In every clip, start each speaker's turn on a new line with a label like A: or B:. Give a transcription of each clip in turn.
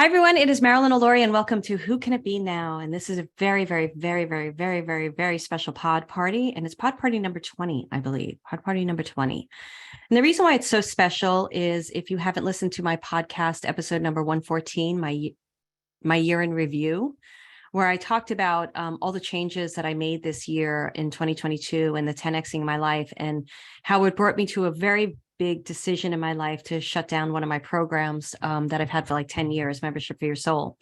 A: Hi, everyone. It is Marilyn, Alauria, and welcome to Who Can It Be Now? And this is a very, very, very, very, very, very, very special pod party. And it's pod party number 20, I believe. Pod party number 20. And the reason why it's so special is if you haven't listened to my podcast, episode number 114, my year in review, where I talked about all the changes that I made this year in 2022 and the 10Xing my life and how it brought me to a very big decision in my life to shut down one of my programs that I've had for like 10 years, Membership for Your Soul.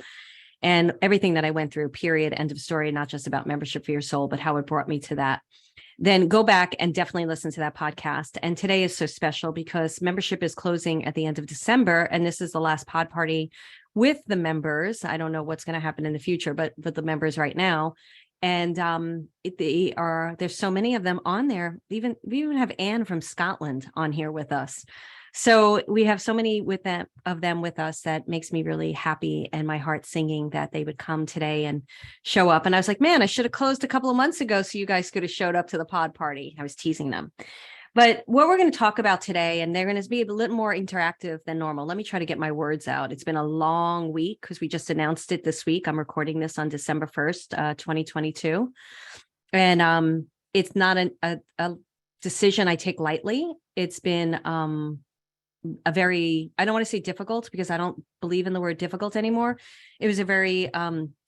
A: And everything that I went through, period, end of story, not just about Membership for Your Soul, but how it brought me to that. Then go back and definitely listen to that podcast. And today is so special because membership is closing at the end of December. And this is the last pod party with the members. I don't know what's going to happen in the future, but the members right now. And there's so many of them on there. We even have Anne from Scotland on here with us. So we have so many of them with us that makes me really happy and my heart singing that they would come today and show up. And I was like, man, I should have closed a couple of months ago so you guys could have showed up to the pod party. I was teasing them. But what we're going to talk about today, and they're going to be a little more interactive than normal. Let me try to get my words out. It's been a long week because we just announced it this week. I'm recording this on December 1st, 2022. And it's not a decision I take lightly. It's been a very, I don't want to say difficult because I don't believe in the word difficult anymore. It was a very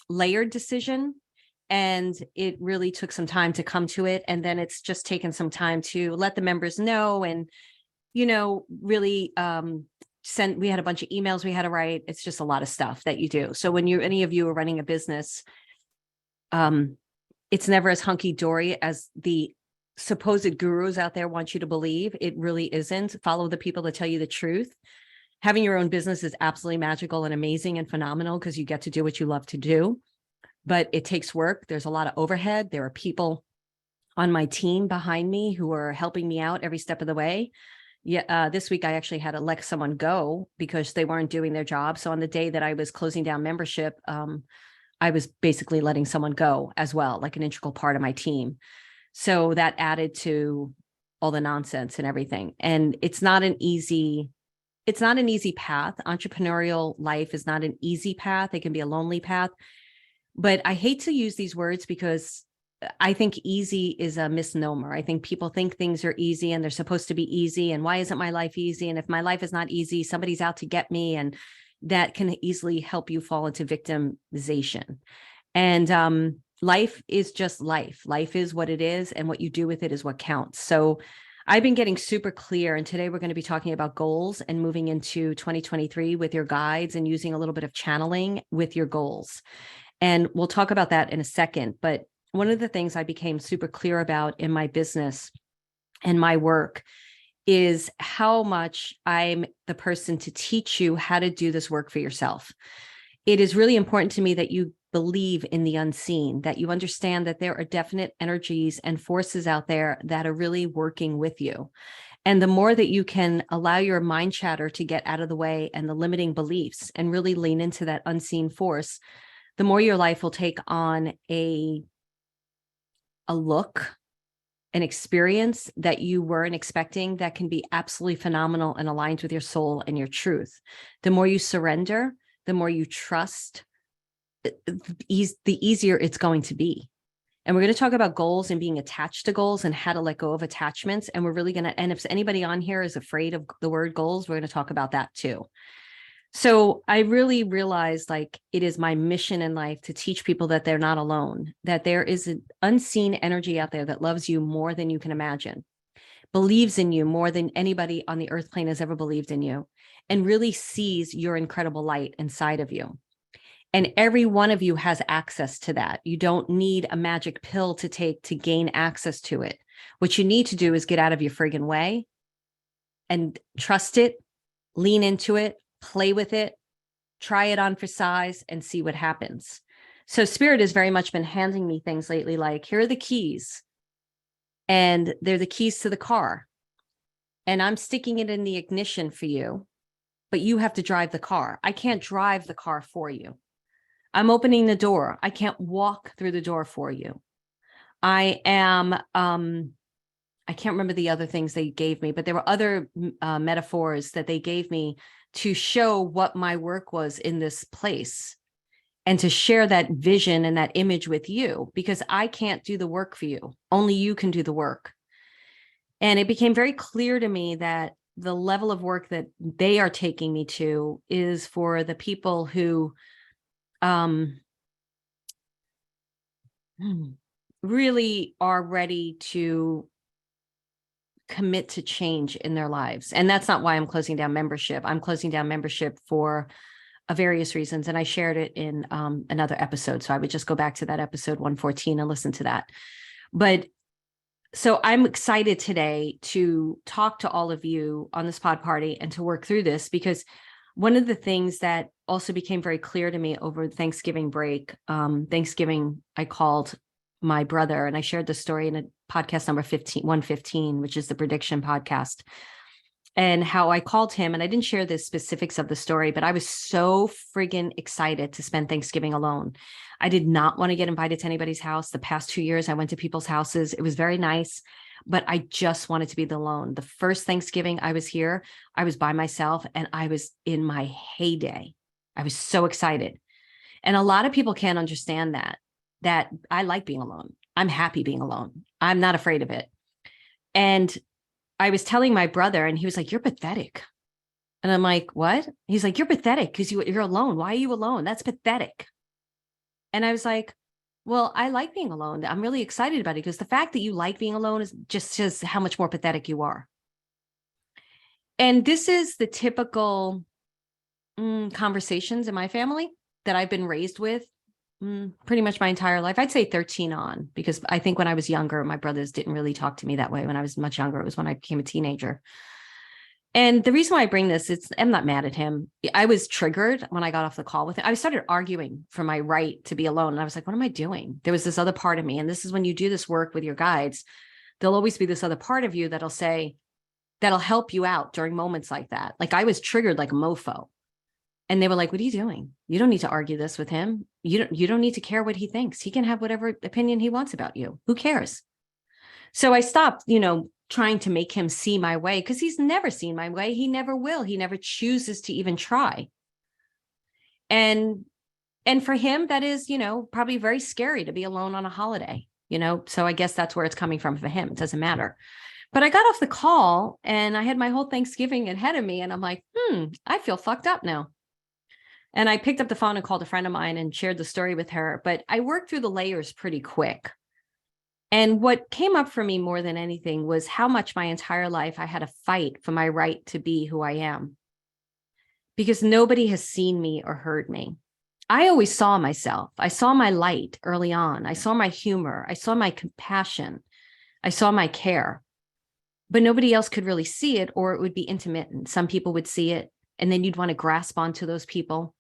A: layered decision. And it really took some time to come to it. And then it's just taken some time to let the members know and, really we had a bunch of emails we had to write. It's just a lot of stuff that you do. So when any of you are running a business, it's never as hunky-dory as the supposed gurus out there want you to believe. It really isn't. Follow the people that tell you the truth. Having your own business is absolutely magical and amazing and phenomenal because you get to do what you love to do. But it takes work. There's a lot of overhead. There are people on my team behind me who are helping me out every step of the way. Yeah, this week I actually had to let someone go because they weren't doing their job. So on the day that I was closing down membership, I was basically letting someone go as well, like an integral part of my team. So that added to all the nonsense and everything. And it's not an easy path. Entrepreneurial life is not an easy path. It can be a lonely path. But I hate to use these words because I think easy is a misnomer. I think people think things are easy and they're supposed to be easy. And why isn't my life easy? And if my life is not easy, somebody's out to get me. And that can easily help you fall into victimization. And life is just life. Life is what it is. And what you do with it is what counts. So I've been getting super clear. And today we're going to be talking about goals and moving into 2023 with your guides and using a little bit of channeling with your goals. And we'll talk about that in a second. But one of the things I became super clear about in my business and my work is how much I'm the person to teach you how to do this work for yourself. It is really important to me that you believe in the unseen, that you understand that there are definite energies and forces out there that are really working with you. And the more that you can allow your mind chatter to get out of the way and the limiting beliefs and really lean into that unseen force, the more your life will take on a look, an experience that you weren't expecting that can be absolutely phenomenal and aligned with your soul and your truth. The more you surrender, the more you trust, the easier it's going to be. And we're going to talk about goals and being attached to goals and how to let go of attachments. And we're really going to, and if anybody on here is afraid of the word goals, we're going to talk about that too. So I really realized it is my mission in life to teach people that they're not alone, that there is an unseen energy out there that loves you more than you can imagine, believes in you more than anybody on the earth plane has ever believed in you, and really sees your incredible light inside of you. And every one of you has access to that. You don't need a magic pill to take to gain access to it. What you need to do is get out of your friggin' way and trust it, lean into it, play with it, try it on for size and see what happens. So Spirit has very much been handing me things lately, like here are the keys and they're the keys to the car. And I'm sticking it in the ignition for you, but you have to drive the car. I can't drive the car for you. I'm opening the door. I can't walk through the door for you. I am, I can't remember the other things they gave me, but there were other metaphors that they gave me to show what my work was in this place and to share that vision and that image with you, because I can't do the work for you. Only you can do the work. And it became very clear to me that the level of work that they are taking me to is for the people who really are ready to commit to change in their lives. And that's not why I'm closing down membership. I'm closing down membership for various reasons. And I shared it in another episode. So I would just go back to that episode 114 and listen to that. But so I'm excited today to talk to all of you on this pod party and to work through this, because one of the things that also became very clear to me over Thanksgiving break, Thanksgiving, I called my brother and I shared the story in a podcast number 115, which is the prediction podcast, and how I called him. And I didn't share the specifics of the story, but I was so friggin' excited to spend Thanksgiving alone. I did not want to get invited to anybody's house. The past 2 years, I went to people's houses. It was very nice, but I just wanted to be alone. The first Thanksgiving I was here, I was by myself and I was in my heyday. I was so excited. And a lot of people can't understand that I like being alone. I'm happy being alone. I'm not afraid of it. And I was telling my brother and he was like, "You're pathetic." And I'm like, "What?" He's like, "You're pathetic because you're alone. Why are you alone? That's pathetic." And I was like, "Well, I like being alone. I'm really excited about it because the fact that you like being alone is just says how much more pathetic you are." And this is the typical conversations in my family that I've been raised with pretty much my entire life. I'd say 13 on, because I think when I was younger, my brothers didn't really talk to me that way. When I was much younger, it was when I became a teenager. And the reason why I bring this, I'm not mad at him. I was triggered when I got off the call with him. I started arguing for my right to be alone. And I was like, what am I doing? There was this other part of me. And this is when you do this work with your guides, there'll always be this other part of you that'll help you out during moments like that. Like I was triggered like a mofo. And they were like, "What are you doing? You don't need to argue this with him. You don't need to care what he thinks. He can have whatever opinion he wants about you. Who cares?" So I stopped, trying to make him see my way, because he's never seen my way. He never will. He never chooses to even try. And for him, that is, probably very scary to be alone on a holiday, so I guess that's where it's coming from for him. It doesn't matter. But I got off the call and I had my whole Thanksgiving ahead of me. And I'm like, I feel fucked up now. And I picked up the phone and called a friend of mine and shared the story with her. But I worked through the layers pretty quick. And what came up for me more than anything was how much my entire life I had to fight for my right to be who I am. Because nobody has seen me or heard me. I always saw myself. I saw my light early on. I saw my humor. I saw my compassion. I saw my care. But nobody else could really see it, or it would be intermittent. Some people would see it, and then you'd want to grasp onto those people.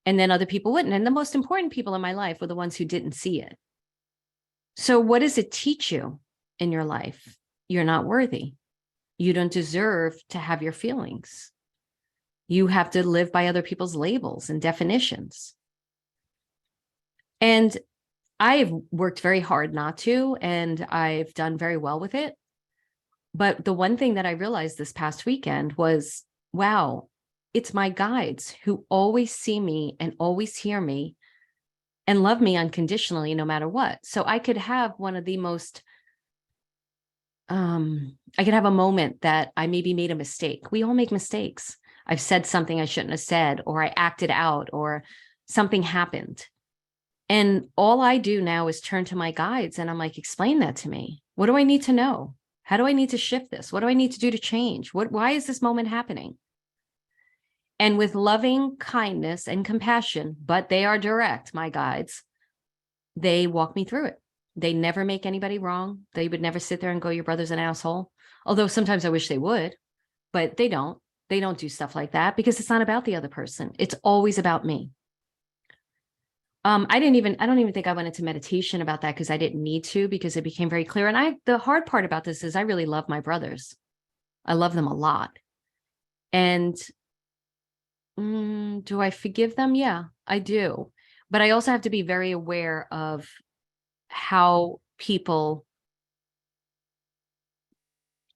A: And then other people wouldn't. And the most important people in my life were the ones who didn't see it. So what does it teach you in your life? You're not worthy. You don't deserve to have your feelings. You have to live by other people's labels and definitions. And I've worked very hard not to, and I've done very well with it. But the one thing that I realized this past weekend was, wow, it's my guides who always see me and always hear me and love me unconditionally, no matter what. So I could have one of the most, I could have a moment that I maybe made a mistake. We all make mistakes. I've said something I shouldn't have said, or I acted out, or something happened. And all I do now is turn to my guides and I'm like, explain that to me. What do I need to know? How do I need to shift this? What do I need to do to change? Why is this moment happening? And with loving kindness and compassion, but they are direct, my guides, they walk me through it. They never make anybody wrong. They would never sit there and go, your brother's an asshole. Although sometimes I wish they would, but they don't. They don't do stuff like that because it's not about the other person. It's always about me. I don't even think I went into meditation about that because I didn't need to, because it became very clear. And the hard part about this is I really love my brothers. I love them a lot. And do I forgive them? Yeah, I do. But I also have to be very aware of how people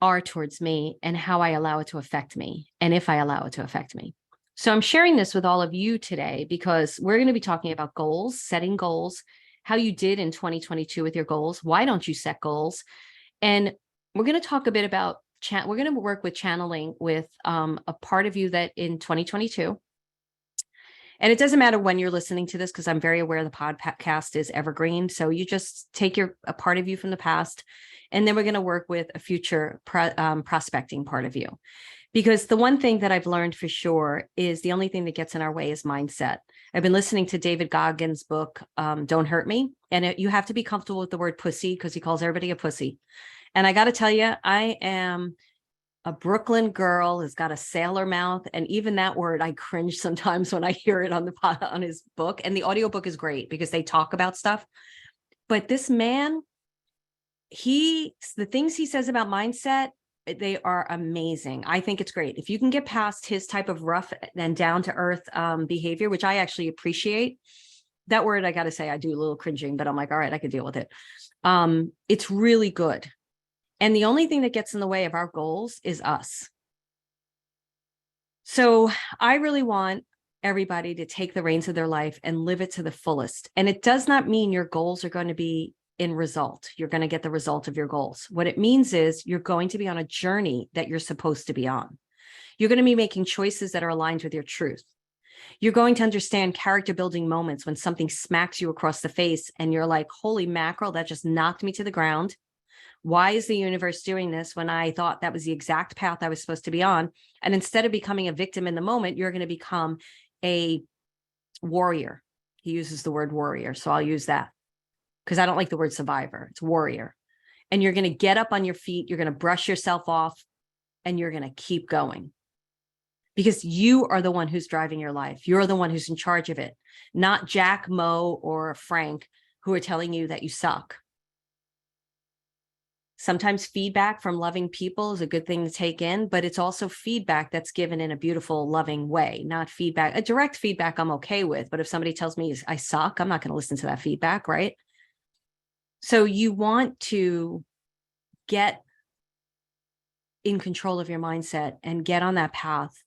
A: are towards me and how I allow it to affect me, and if I allow it to affect me. So I'm sharing this with all of you today because we're going to be talking about goals, setting goals, how you did in 2022 with your goals. Why don't you set goals? And we're going to talk a bit about we're going to work with channeling with a part of you that in 2022. And it doesn't matter when you're listening to this, because I'm very aware the podcast is evergreen. So you just take a part of you from the past, and then we're going to work with a future prospecting part of you. Because the one thing that I've learned for sure is the only thing that gets in our way is mindset. I've been listening to David Goggins' book, Don't Hurt Me. And you have to be comfortable with the word pussy because he calls everybody a pussy. And I got to tell you, I am a Brooklyn girl who's got a sailor mouth. And even that word, I cringe sometimes when I hear it on his book. And the audiobook is great because they talk about stuff. But this man, the things he says about mindset, they are amazing. I think it's great. If you can get past his type of rough and down to earth behavior, which I actually appreciate. That word, I got to say, I do a little cringing, but I'm like, all right, I could deal with it. It's really good. And the only thing that gets in the way of our goals is us. So I really want everybody to take the reins of their life and live it to the fullest. And it does not mean your goals are going to be in result. You're going to get the result of your goals. What it means is you're going to be on a journey that you're supposed to be on. You're going to be making choices that are aligned with your truth. You're going to understand character building moments when something smacks you across the face and you're like, holy mackerel, that just knocked me to the ground. Why is the universe doing this when I thought that was the exact path I was supposed to be on? And instead of becoming a victim in the moment, you're going to become a warrior. He uses the word warrior, so I'll use that because I don't like the word survivor. It's warrior. And you're going to get up on your feet. You're going to brush yourself off and you're going to keep going because you are the one who's driving your life. You're the one who's in charge of it, not Jack, Mo, or Frank who are telling you that you suck. Sometimes feedback from loving people is a good thing to take in, but it's also feedback that's given in a beautiful, loving way, not feedback. A direct feedback I'm okay with, but if somebody tells me I suck, I'm not going to listen to that feedback, right? So you want to get in control of your mindset and get on that path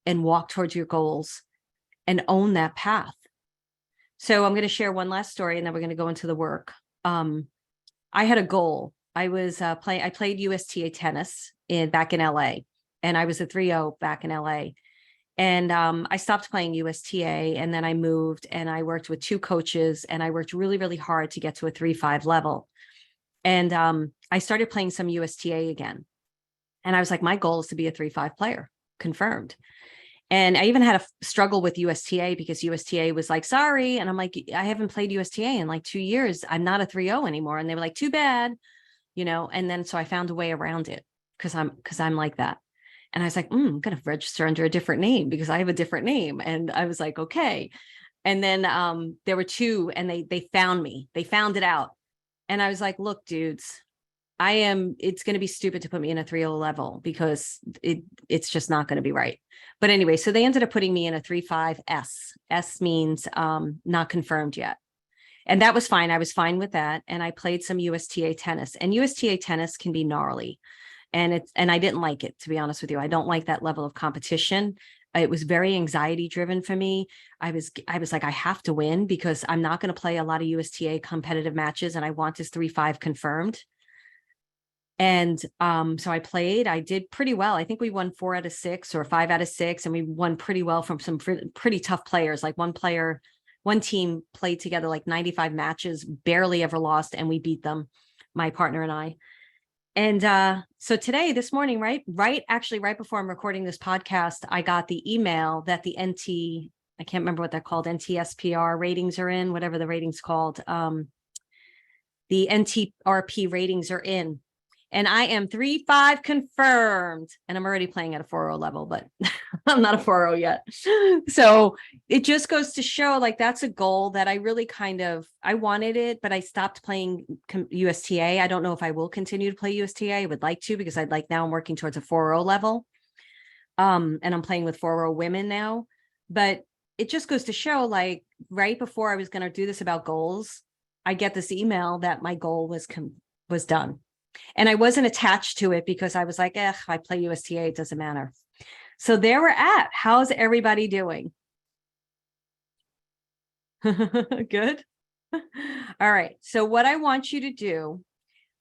A: and walk towards your goals and own that path. So I'm going to share one last story and then we're going to go into the work. I had a goal. I played USTA tennis back in LA, and I was a 3-0 back in LA. And I stopped playing USTA, and then I moved and I worked with 2 coaches, and I worked really, really hard to get to a 3-5 level. And I started playing some USTA again. And I was like, my goal is to be a 3-5 player, confirmed. And I even had a struggle with USTA because USTA was like, sorry. And I'm like, I haven't played USTA in like 2 years. I'm not a 3-0 anymore. And they were like, too bad. And then so I found a way around it because I'm like that. And I was like, I'm going to register under a different name because I have a different name. And I was like, okay. And then there were 2 and they found me. They found it out. And I was like, look, dudes, it's going to be stupid to put me in a 3-0 level because it's just not going to be right. But anyway, so they ended up putting me in a 3-5 S. S means not confirmed yet. And that was fine. I was fine with that. And I played some USTA tennis, and USTA tennis can be gnarly. And I didn't like it, to be honest with you. I don't like that level of competition. It was very anxiety driven for me. I was like, I have to win because I'm not going to play a lot of USTA competitive matches. And I want this 3-5 confirmed. And so I played, I did pretty well. I think we won 4 out of 6 or 5 out of 6. And we won pretty well from some pretty tough players. Like one team played together like 95 matches, barely ever lost, and we beat them, my partner and I. And so today, this morning, right before I'm recording this podcast, I got the email that the I can't remember what they're called, NTSPR ratings are in, whatever the rating's called. The NTRP ratings are in. And I am 3-5 confirmed. And I'm already playing at a 4-0 level, but I'm not a 4-0 yet. So it just goes to show, like, that's a goal that I really I wanted it, but I stopped playing USTA. I don't know if I will continue to play USTA. I would like to, because now I'm working towards a 4-0 level. And I'm playing with 4-0 women now. But it just goes to show, like, right before I was going to do this about goals, I get this email that my goal was done. And I wasn't attached to it because I was like, I play USTA, it doesn't matter. So there we're at. How's everybody doing? Good. All right. So what I want you to do,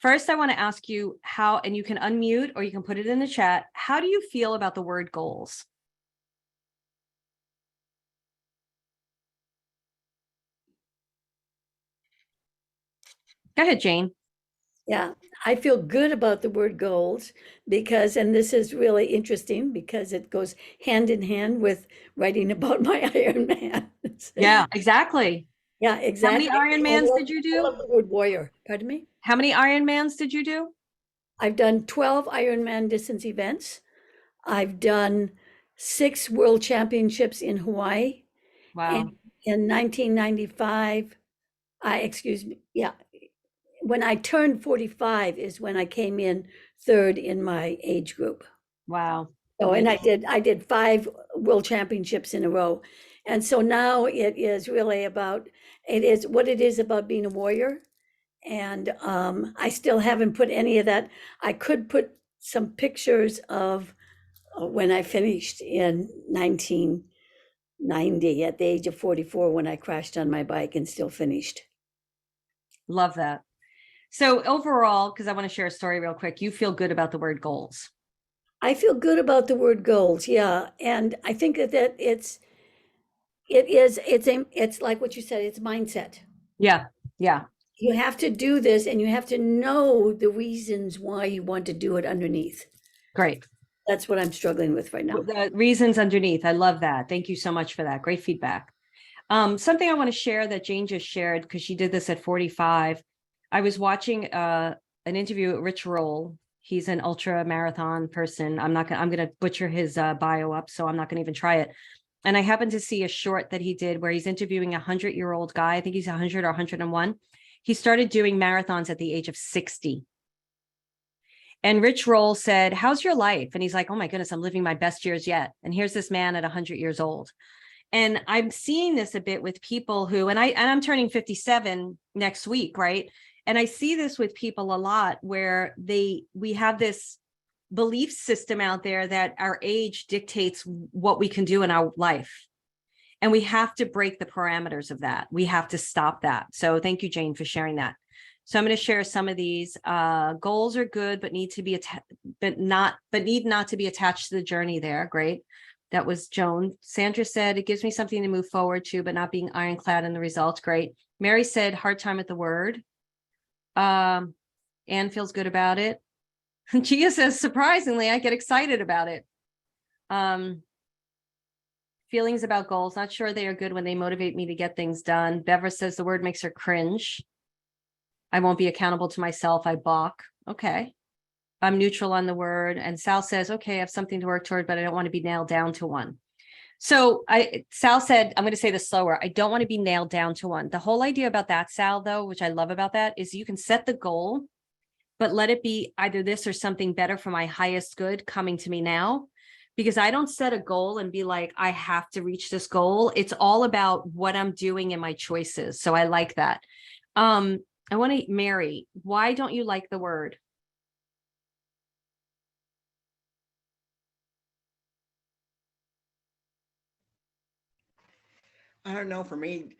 A: first, I want to ask you how, and you can unmute or you can put it in the chat. How do you feel about the word goals? Go ahead, Jane.
B: Yeah, I feel good about the word goals because, and this is really interesting because it goes hand in hand with writing about my Ironman.
A: Yeah, exactly.
B: Yeah,
A: How many
B: exactly.
A: Ironmans did you
B: I
A: do?
B: love the word warrior. Pardon me?
A: How many Ironmans did you do?
B: I've done 12 Ironman distance events. I've done 6 world championships in Hawaii.
A: Wow.
B: And in 1995, excuse me, yeah, when I turned 45 is when I came in third in my age group.
A: Wow.
B: So, and
A: Amazing.
B: I did 5 world championships in a row. And so now it is really about, it is what it is about being a warrior. And I still haven't put any of that. I could put some pictures of when I finished in 1990 at the age of 44 when I crashed on my bike and still finished.
A: Love that. So overall, because I want to share a story real quick, you feel good about the word goals.
B: I feel good about the word goals, yeah. And I think that it's like what you said, it's mindset.
A: Yeah. Yeah.
B: You have to do this and you have to know the reasons why you want to do it underneath.
A: Great.
B: That's what I'm struggling with right now.
A: The reasons underneath. I love that. Thank you so much for that. Great feedback. Something I want to share that Jane just shared, because she did this at 45. I was watching an interview with Rich Roll. He's an ultra marathon person. I'm gonna butcher his bio up, so I'm not gonna even try it. And I happened to see a short that he did where he's interviewing a 100-year-old guy. I think he's 100 or 101. He started doing marathons at the age of 60. And Rich Roll said, "How's your life?" And he's like, "Oh my goodness, I'm living my best years yet." And here's this man at 100 years old. And I'm seeing this a bit with people who, and I'm turning 57 next week, right? And I see this with people a lot where we have this belief system out there that our age dictates what we can do in our life. And we have to break the parameters of that. We have to stop that. So thank you, Jane, for sharing that. So I'm going to share some of these. Goals are good, but need not to be attached to the journey there. Great. That was Joan. Sandra said, it gives me something to move forward to, but not being ironclad in the results. Great. Mary said, hard time at the word. Anne feels good about it. Gia says, surprisingly, I get excited about it. Feelings about goals. Not sure they are good when they motivate me to get things done. Bevra says the word makes her cringe. I won't be accountable to myself. I balk. Okay. I'm neutral on the word. And Sal says, okay, I have something to work toward, but I don't want to be nailed down to one. So Sal said, I'm going to say this slower. I don't want to be nailed down to one. The whole idea about that, Sal, though, which I love about that, is you can set the goal, but let it be either this or something better for my highest good coming to me now. Because I don't set a goal and be like, I have to reach this goal. It's all about what I'm doing and my choices. So I like that. I want to, Mary, why don't you like the word?
C: I don't know. For me,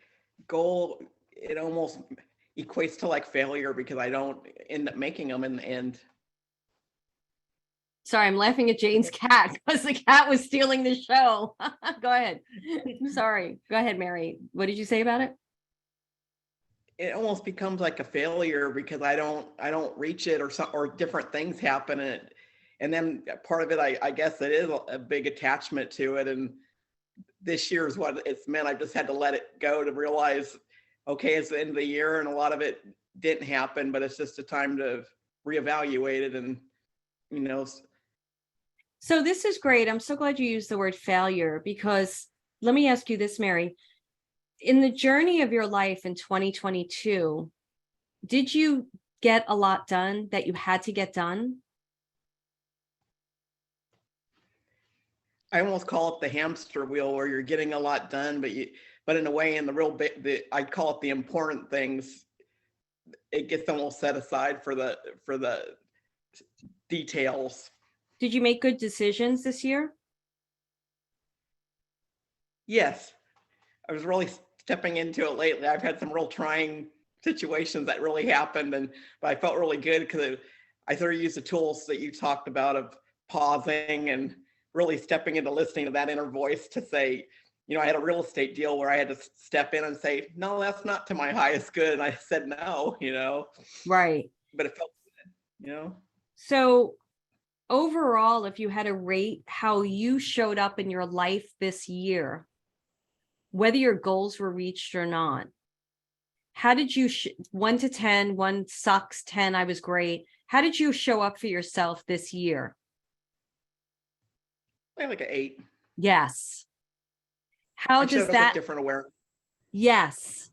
C: goal, it almost equates to like failure because I don't end up making them in the end.
A: Sorry, I'm laughing at Jane's cat because the cat was stealing the show. Go ahead. I'm sorry. Go ahead, Mary. What did you say about it?
C: It almost becomes like a failure because I don't reach it, or different things happen, and then part of it, I guess it is a big attachment to it. And this year is what it's meant. I've just had to let it go to realize, okay, it's the end of the year and a lot of it didn't happen, but it's just a time to reevaluate it. And, you know.
A: So this is great. I'm so glad you used the word failure, because let me ask you this, Mary. In the journey of your life in 2022, did you get a lot done that you had to get done?
C: I almost call it the hamster wheel, where you're getting a lot done, but in a way, in the real bit, I call it the important things. It gets almost set aside for the details.
A: Did you make good decisions this year?
C: Yes, I was really stepping into it lately. I've had some real trying situations that really happened, but I felt really good because I sort of used the tools that you talked about of pausing and really stepping into listening to that inner voice to say, I had a real estate deal where I had to step in and say, no, that's not to my highest good. And I said no,
A: Right.
C: but it felt good.
A: So overall, if you had to rate how you showed up in your life this year, whether your goals were reached or not, how did you, 1 to 10, 1 sucks, 10, I was great. How did you show up for yourself this year?
C: Like an 8.
A: Yes. How
C: I
A: does
C: showed up
A: that,
C: with different awareness.
A: yes.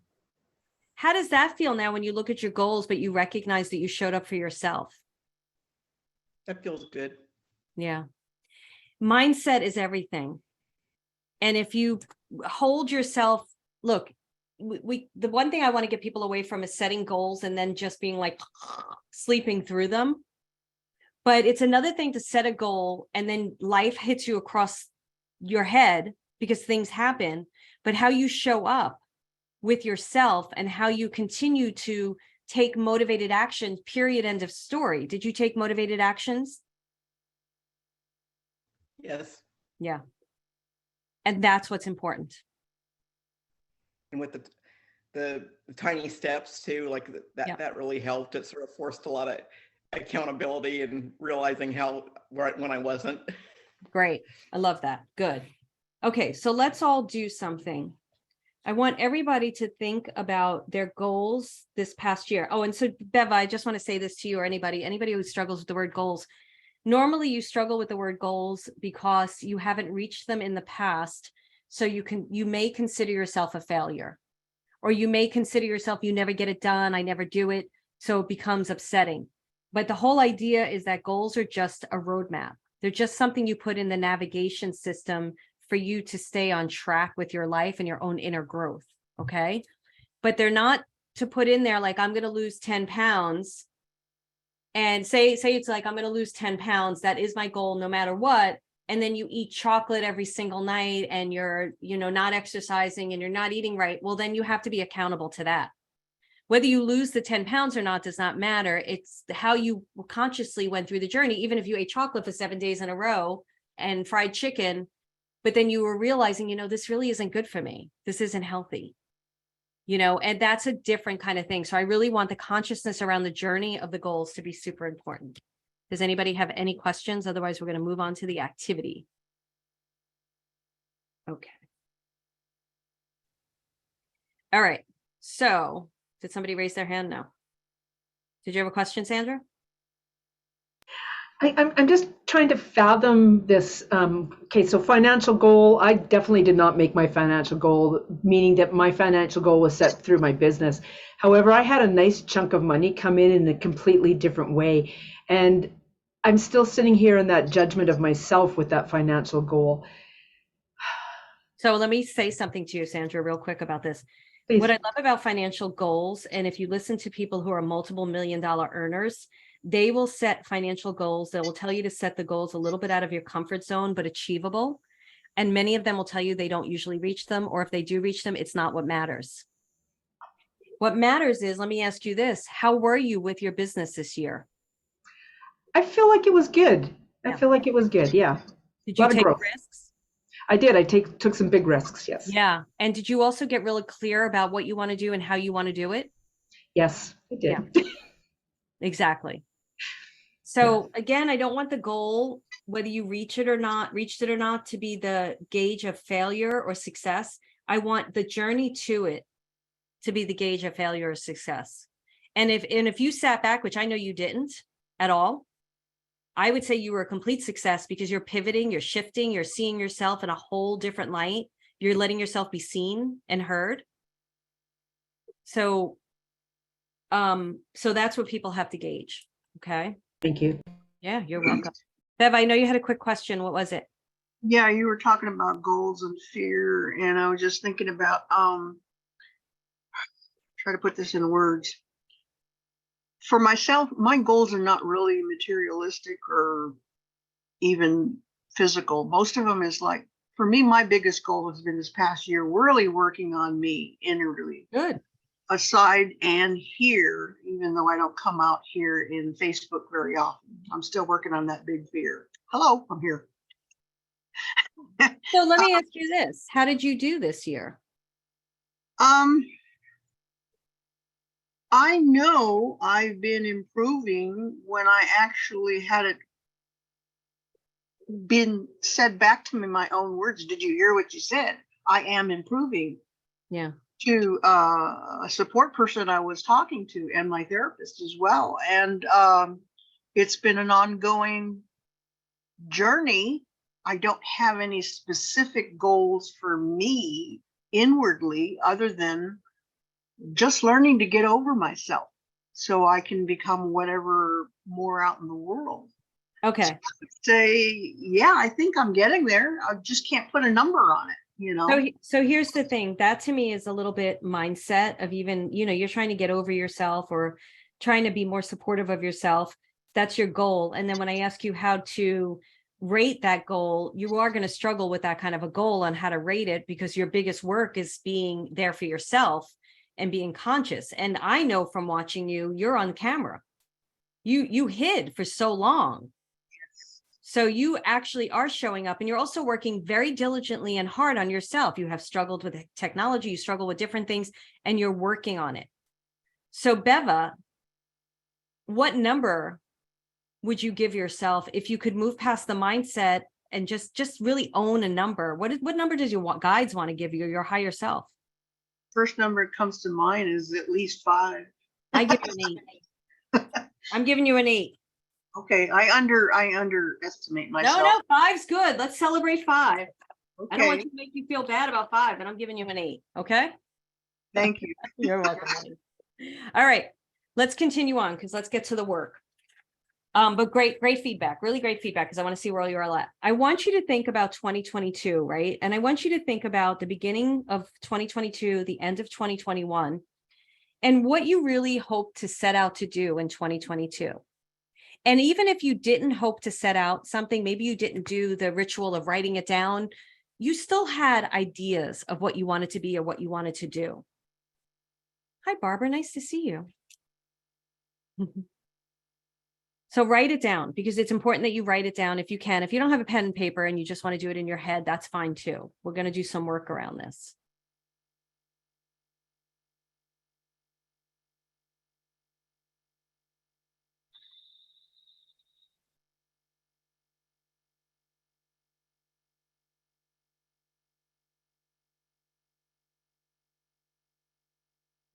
A: How does that feel now when you look at your goals, but you recognize that you showed up for yourself?
C: That feels good.
A: Yeah. Mindset is everything. And if you hold yourself, look, the one thing I want to get people away from is setting goals and then just being like sleeping through them. But it's another thing to set a goal and then life hits you across your head because things happen, but how you show up with yourself and how you continue to take motivated action, period, end of story. Did you take motivated actions?
C: Yes.
A: Yeah. And that's what's important.
C: And with the tiny steps too, like that really helped. It sort of forced a lot of accountability and realizing when I wasn't.
A: Great. I love that. Good. Okay, so let's all do something. I want everybody to think about their goals this past year. Oh, and so Beva, I just want to say this to you or anybody who struggles with the word goals. Normally you struggle with the word goals because you haven't reached them in the past. So you may consider yourself a failure, or you may consider yourself, you never get it done. I never do it. So it becomes upsetting. But the whole idea is that goals are just a roadmap. They're just something you put in the navigation system for you to stay on track with your life and your own inner growth. Okay. But they're not to put in there like, I'm going to lose 10 pounds and say it's like, I'm going to lose 10 pounds. That is my goal no matter what. And then you eat chocolate every single night and you're, not exercising and you're not eating right. Well, then you have to be accountable to that. Whether you lose the 10 pounds or not does not matter. It's how you consciously went through the journey. Even if you ate chocolate for 7 days in a row and fried chicken, but then you were realizing, this really isn't good for me. This isn't healthy, and that's a different kind of thing. So I really want the consciousness around the journey of the goals to be super important. Does anybody have any questions? Otherwise, we're going to move on to the activity. Okay. All right. So did somebody raise their hand? No. Did you have a question, Sandra?
D: I'm just trying to fathom this. Okay, so financial goal, I definitely did not make my financial goal, meaning that my financial goal was set through my business. However, I had a nice chunk of money come in a completely different way. And I'm still sitting here in that judgment of myself with that financial goal.
A: So let me say something to you, Sandra, real quick about this.
D: Please.
A: What I love about financial goals, and if you listen to people who are multiple $1 million earners, they will set financial goals that will tell you to set the goals a little bit out of your comfort zone, but achievable. And many of them will tell you they don't usually reach them, or if they do reach them, it's not what matters. What matters is, let me ask you this, how were you with your business this year?
D: I feel like it was good.
A: Yeah.
D: I feel like it was good. Yeah.
A: Did you take risks?
D: I did. I took some big risks. Yes.
A: Yeah. And did you also get really clear about what you want to do and how you want to do it?
D: Yes, I did.
A: Yeah. Exactly. So again, I don't want the goal, whether you reached it or not, to be the gauge of failure or success. I want the journey to it to be the gauge of failure or success. And if you sat back, which I know you didn't at all, I would say you were a complete success because you're pivoting, you're shifting, you're seeing yourself in a whole different light. You're letting yourself be seen and heard. So that's what people have to gauge. Okay.
D: Thank you.
A: Yeah, you're welcome. Bev, I know you had a quick question. What was it?
E: Yeah, you were talking about goals and fear, and I was just thinking about try to put this in words. For myself, my goals are not really materialistic or even physical. Most of them is like, for me, my biggest goal has been this past year, really working on me inwardly,
A: Good.
E: aside and here, even though I don't come out here in Facebook very often. I'm still working on that big fear. Hello, I'm here.
A: So let me ask you this. How did you do this year?
E: I know I've been improving when I actually had it been said back to me in my own words. Did you hear what you said? I am improving.
A: Yeah.
E: To a support person I was talking to and my therapist as well. And it's been an ongoing journey. I don't have any specific goals for me inwardly other than just learning to get over myself so I can become whatever more out in the world.
A: Okay.
E: So I would say, yeah, I think I'm getting there. I just can't put a number on it, you know?
A: So here's the thing. That to me is a little bit mindset of even, you're trying to get over yourself or trying to be more supportive of yourself. That's your goal. And then when I ask you how to rate that goal, you are going to struggle with that kind of a goal on how to rate it because your biggest work is being there for yourself and being conscious. And I know from watching you, you're on camera. You hid for so long. So you actually are showing up and you're also working very diligently and hard on yourself. You have struggled with technology, you struggle with different things, and you're working on it. So Beva, what number would you give yourself if you could move past the mindset and just really own a number? What number does your guides want to give you, your higher self?
E: First number that comes to mind is at least 5.
A: I give you an 8. I'm giving you an 8.
E: Okay, I underestimate myself.
A: No, 5's good. Let's celebrate 5.
E: Okay.
A: I don't want you to make you feel bad about 5, but I'm giving you an 8. Okay.
E: Thank you.
A: You're welcome. All right, let's continue on because let's get to the work. But great feedback, really great feedback because I want to see where you're all at. I want you to think about 2022, right? And I want you to think about the beginning of 2022, the end of 2021, and what you really hope to set out to do in 2022. And even if you didn't hope to set out something, maybe you didn't do the ritual of writing it down, you still had ideas of what you wanted to be or what you wanted to do. Hi, Barbara. Nice to see you. So write it down because it's important that you write it down if you can. If you don't have a pen and paper and you just want to do it in your head, that's fine too. We're going to do some work around this.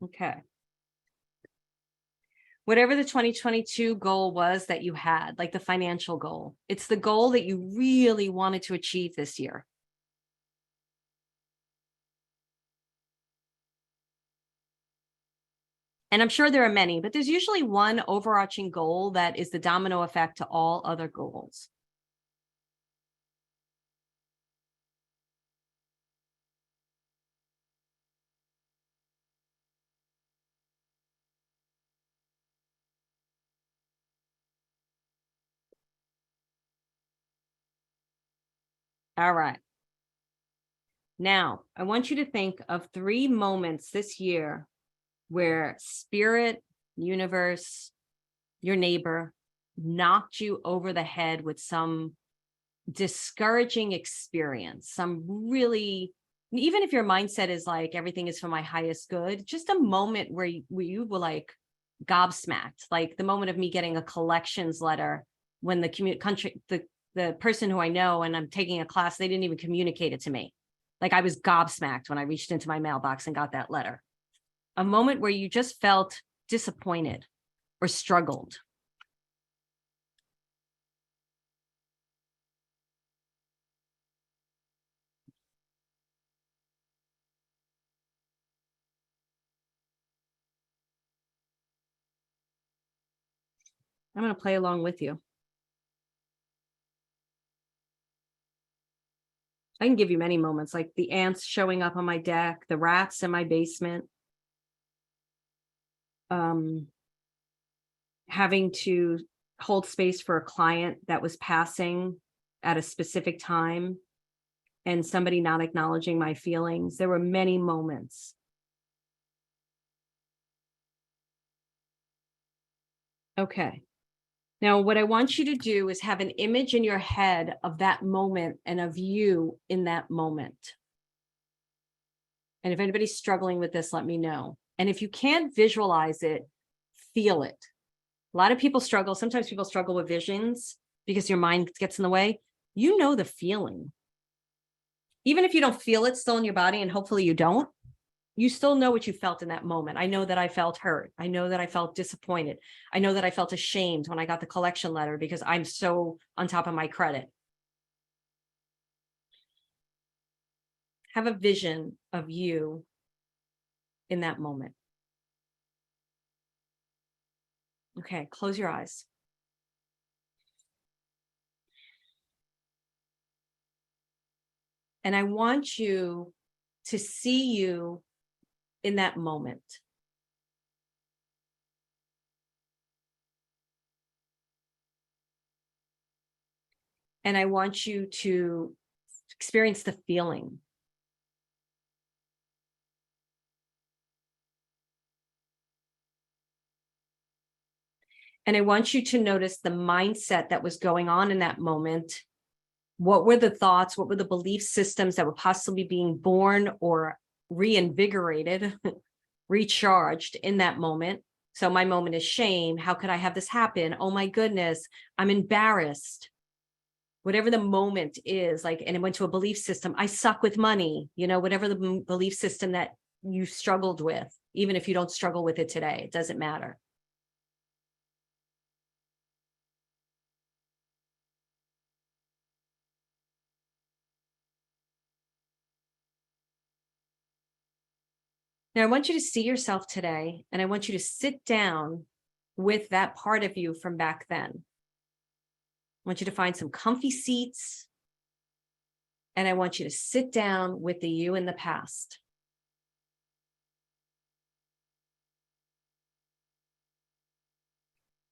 A: Okay. Whatever the 2022 goal was that you had, like the financial goal, it's the goal that you really wanted to achieve this year. And I'm sure there are many, but there's usually one overarching goal that is the domino effect to all other goals. All right. Now, I want you to think of 3 moments this year where spirit, universe, your neighbor knocked you over the head with some discouraging experience, some really, even if your mindset is like everything is for my highest good, just a moment where you were like gobsmacked, like the moment of me getting a collections letter when the person who I know and I'm taking a class, they didn't even communicate it to me. Like I was gobsmacked when I reached into my mailbox and got that letter. A moment where you just felt disappointed or struggled. I'm going to play along with you. I can give you many moments, like the ants showing up on my deck, the rats in my basement. having to hold space for a client that was passing at a specific time and somebody not acknowledging my feelings. There were many moments. Okay. Now, what I want you to do is have an image in your head of that moment and of you in that moment. And if anybody's struggling with this, let me know. And if you can't visualize it, feel it. A lot of people struggle. Sometimes people struggle with visions because your mind gets in the way. You know the feeling. Even if you don't feel it still in your body, and hopefully you don't, you still know what you felt in that moment. I know that I felt hurt. I know that I felt disappointed. I know that I felt ashamed when I got the collection letter because I'm so on top of my credit. Have a vision of you in that moment. Okay, close your eyes. And I want you to see you in that moment. And I want you to experience the feeling. And I want you to notice the mindset that was going on in that moment. What were the thoughts? What were the belief systems that were possibly being born or reinvigorated, recharged in that moment? So my moment is shame. How could I have this happen? Oh my goodness, I'm embarrassed. Whatever the moment is, like, and it went to a belief system. I suck with money, whatever the belief system that you struggled with, even if you don't struggle with it today, it doesn't matter. Now, I want you to see yourself today, and I want you to sit down with that part of you from back then. I want you to find some comfy seats, and I want you to sit down with the you in the past.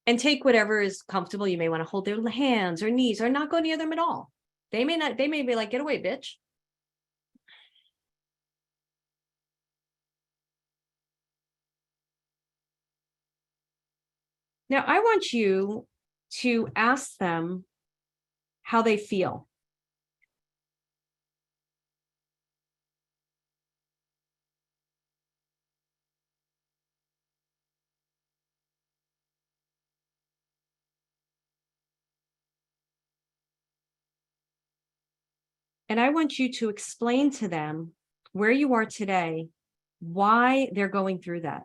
A: And take whatever is comfortable. You may want to hold their hands or knees or not go near them at all. They may be like, get away, bitch. Now, I want you to ask them how they feel. And I want you to explain to them where you are today, why they're going through that.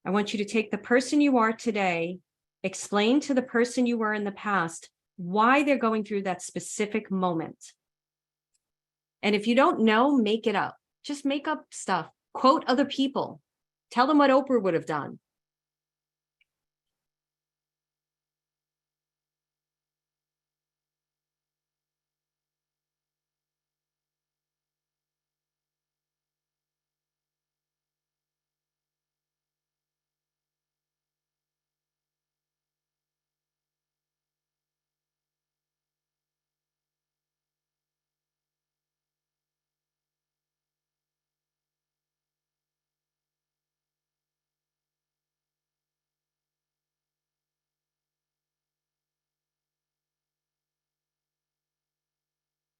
A: I want you to take the person you are today, explain to the person you were in the past why they're going through that specific moment. And if you don't know, make it up. Just make up stuff. Quote other people. Tell them what Oprah would have done.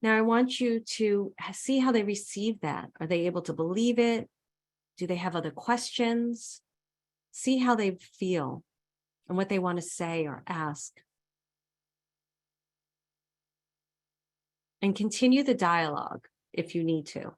A: Now, I want you to see how they receive that. Are they able to believe it? Do they have other questions? See how they feel and what they want to say or ask. And continue the dialogue if you need to.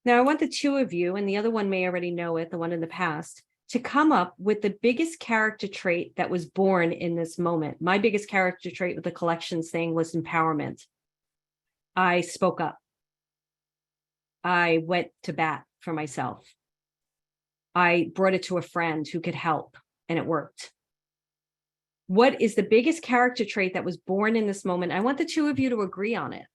A: Now, I want the two of you, and the other one may already know it, the one in the past, to come up with the biggest character trait that was born in this moment. My biggest character trait with the collections thing was empowerment. I spoke up. I went to bat for myself. I brought it to a friend who could help, and it worked. What is the biggest character trait that was born in this moment? I want the two of you to agree on it.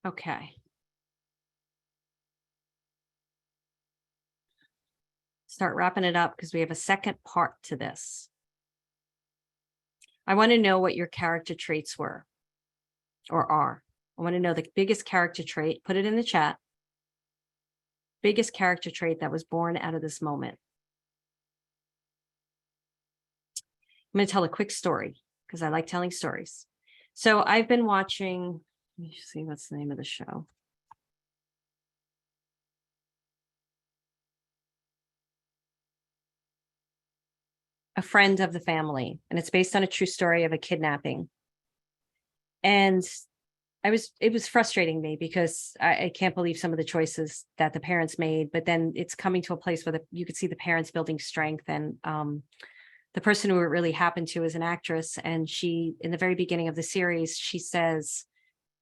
A: Okay. Start wrapping it up because we have a second part to this. I want to know what your character traits were or are. I want to know the biggest character trait. Put it in the chat. Biggest character trait that was born out of this moment. I'm going to tell a quick story because I like telling stories. So I've been watching, let me see what's the name of the show. A Friend of the Family, and it's based on a true story of a kidnapping. And it was frustrating me because I can't believe some of the choices that the parents made, but then it's coming to a place where you could see the parents building strength. And the person who it really happened to is an actress. And she, in the very beginning of the series, she says,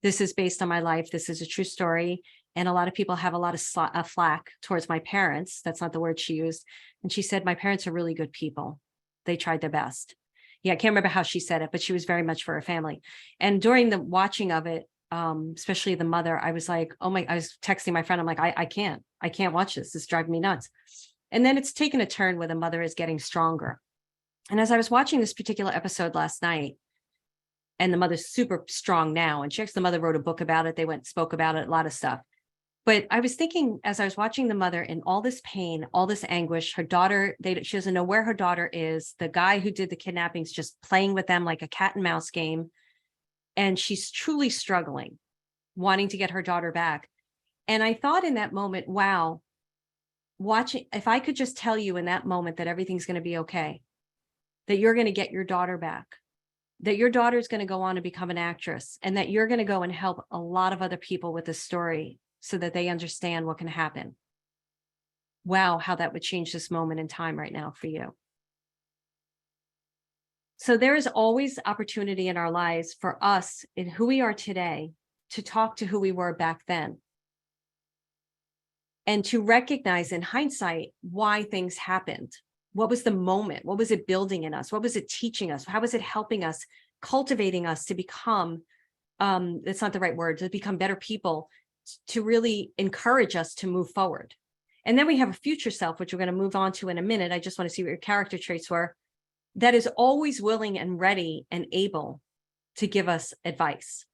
A: this is based on my life. This is a true story. And a lot of people have a lot of flack towards my parents. That's not the word she used. And she said, my parents are really good people. They tried their best. Yeah, I can't remember how she said it, but she was very much for her family. And during the watching of it, especially the mother, I was like, oh my, I was texting my friend. I'm like, I can't watch this. This is driving me nuts. And then it's taken a turn where the mother is getting stronger. And as I was watching this particular episode last night, and the mother's super strong now, and the mother wrote a book about it. They spoke about it, a lot of stuff. But I was thinking, as I was watching the mother in all this pain, all this anguish, her daughter, she doesn't know where her daughter is. The guy who did the kidnappings just playing with them like a cat and mouse game. And she's truly struggling, wanting to get her daughter back. And I thought in that moment, wow, watching, if I could just tell you in that moment that everything's going to be okay, that you're going to get your daughter back, that your daughter is going to go on to become an actress, and that you're going to go and help a lot of other people with this story so that they understand what can happen. Wow, how that would change this moment in time right now for you. So there is always opportunity in our lives for us in who we are today to talk to who we were back then. And to recognize in hindsight why things happened. What was the moment? What was it building in us? What was it teaching us? How was it helping us, cultivating us to become, that's not the right word, to become better people, to really encourage us to move forward. And then we have a future self, which we're going to move on to in a minute. I just want to see what your character traits were. That is always willing and ready and able to give us advice.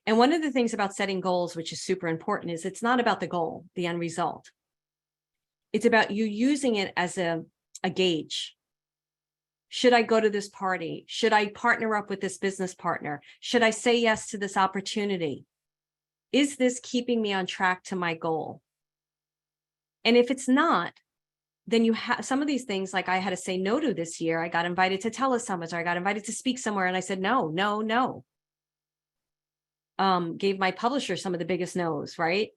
A: And one of the things about setting goals, which is super important, is it's not about the goal, the end result. It's about you using it as a gauge. Should I go to this party? Should I partner up with this business partner? Should I say yes to this opportunity? Is this keeping me on track to my goal? And if it's not, then you have some of these things, like I had to say no to this year. I got invited to telesummits, or I got invited to speak somewhere, and I said no. Gave my publisher some of the biggest no's, right?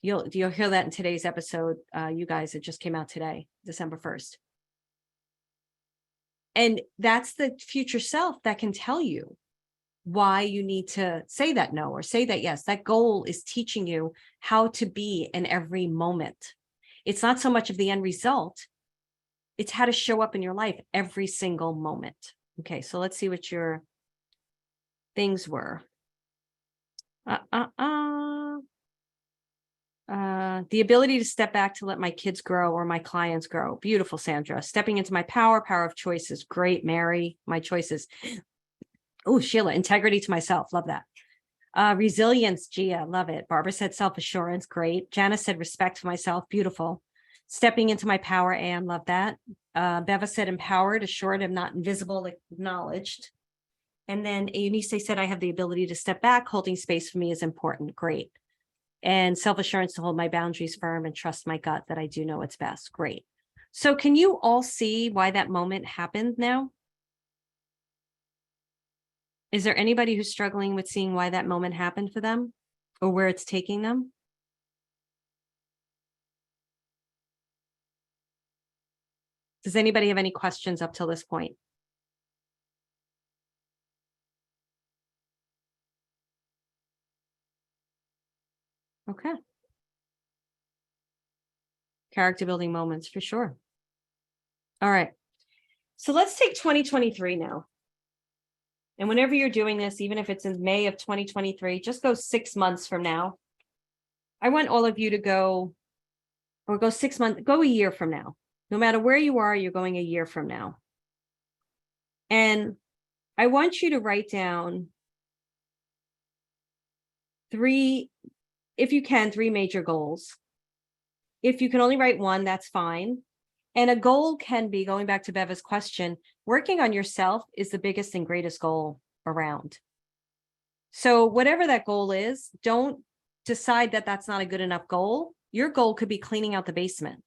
A: You'll hear that in today's episode, you guys. It just came out today, December 1st. And that's the future self that can tell you why you need to say that no or say that yes. That goal is teaching you how to be in every moment. It's not so much of the end result. It's how to show up in your life every single moment. Okay, so let's see what your things were. The ability to step back to let my kids grow or my clients grow. Beautiful, Sandra. Stepping into my power of choices. Great, Mary. My choices. Oh, Sheila, integrity to myself. Love that. Resilience, Gia. Love it. Barbara said self-assurance. Great. Janice said respect for myself. Beautiful. Stepping into my power, and love that. Beva said empowered, assured, I'm not invisible, acknowledged. And then Eunice said, I have the ability to step back. Holding space for me is important. Great. And self-assurance to hold my boundaries firm and trust my gut that I do know what's best. Great. So can you all see why that moment happened now? Is there anybody who's struggling with seeing why that moment happened for them or where it's taking them? Does anybody have any questions up till this point? Okay. Character building moments for sure. All right. So let's take 2023 now. And whenever you're doing this, even if it's in May of 2023, just go 6 months from now. I want all of you to go, or go 6 months, go a year from now. No matter where you are, you're going a year from now. And I want you to write down 3, if you can, 3 major goals. If you can only write 1, that's fine. And a goal can be, going back to Beva's question, working on yourself is the biggest and greatest goal around. So whatever that goal is, don't decide that that's not a good enough goal. Your goal could be cleaning out the basement.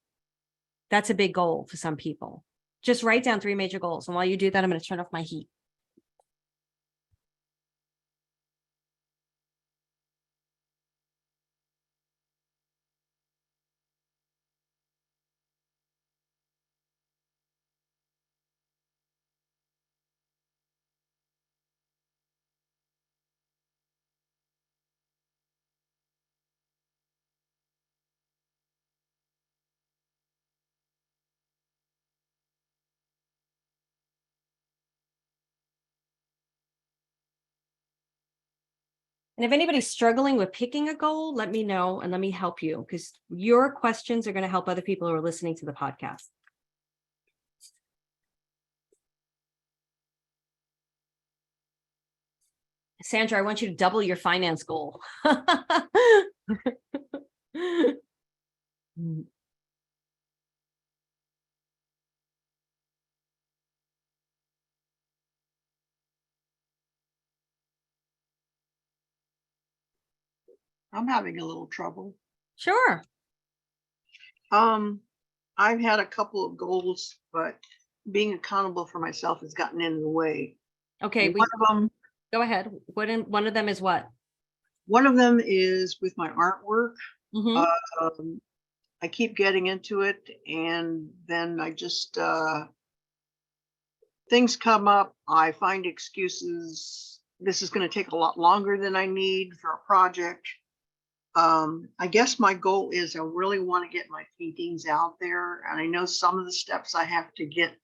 A: That's a big goal for some people. Just write down 3 major goals. And while you do that, I'm going to turn off my heat. And if anybody's struggling with picking a goal, let me know and let me help you, because your questions are going to help other people who are listening to the podcast. Sandra, I want you to double your finance goal.
E: I'm having a little trouble.
A: Sure.
E: I've had a couple of goals, but being accountable for myself has gotten in the way.
A: Okay,
E: One of them,
A: go ahead. One of them is what?
E: is with my artwork.
A: Mhm.
E: I keep getting into it, and then I just things come up. I find excuses. This is going to take a lot longer than I need for a project. I guess my goal is I really want to get my paintings out there, and I know some of the steps I have to get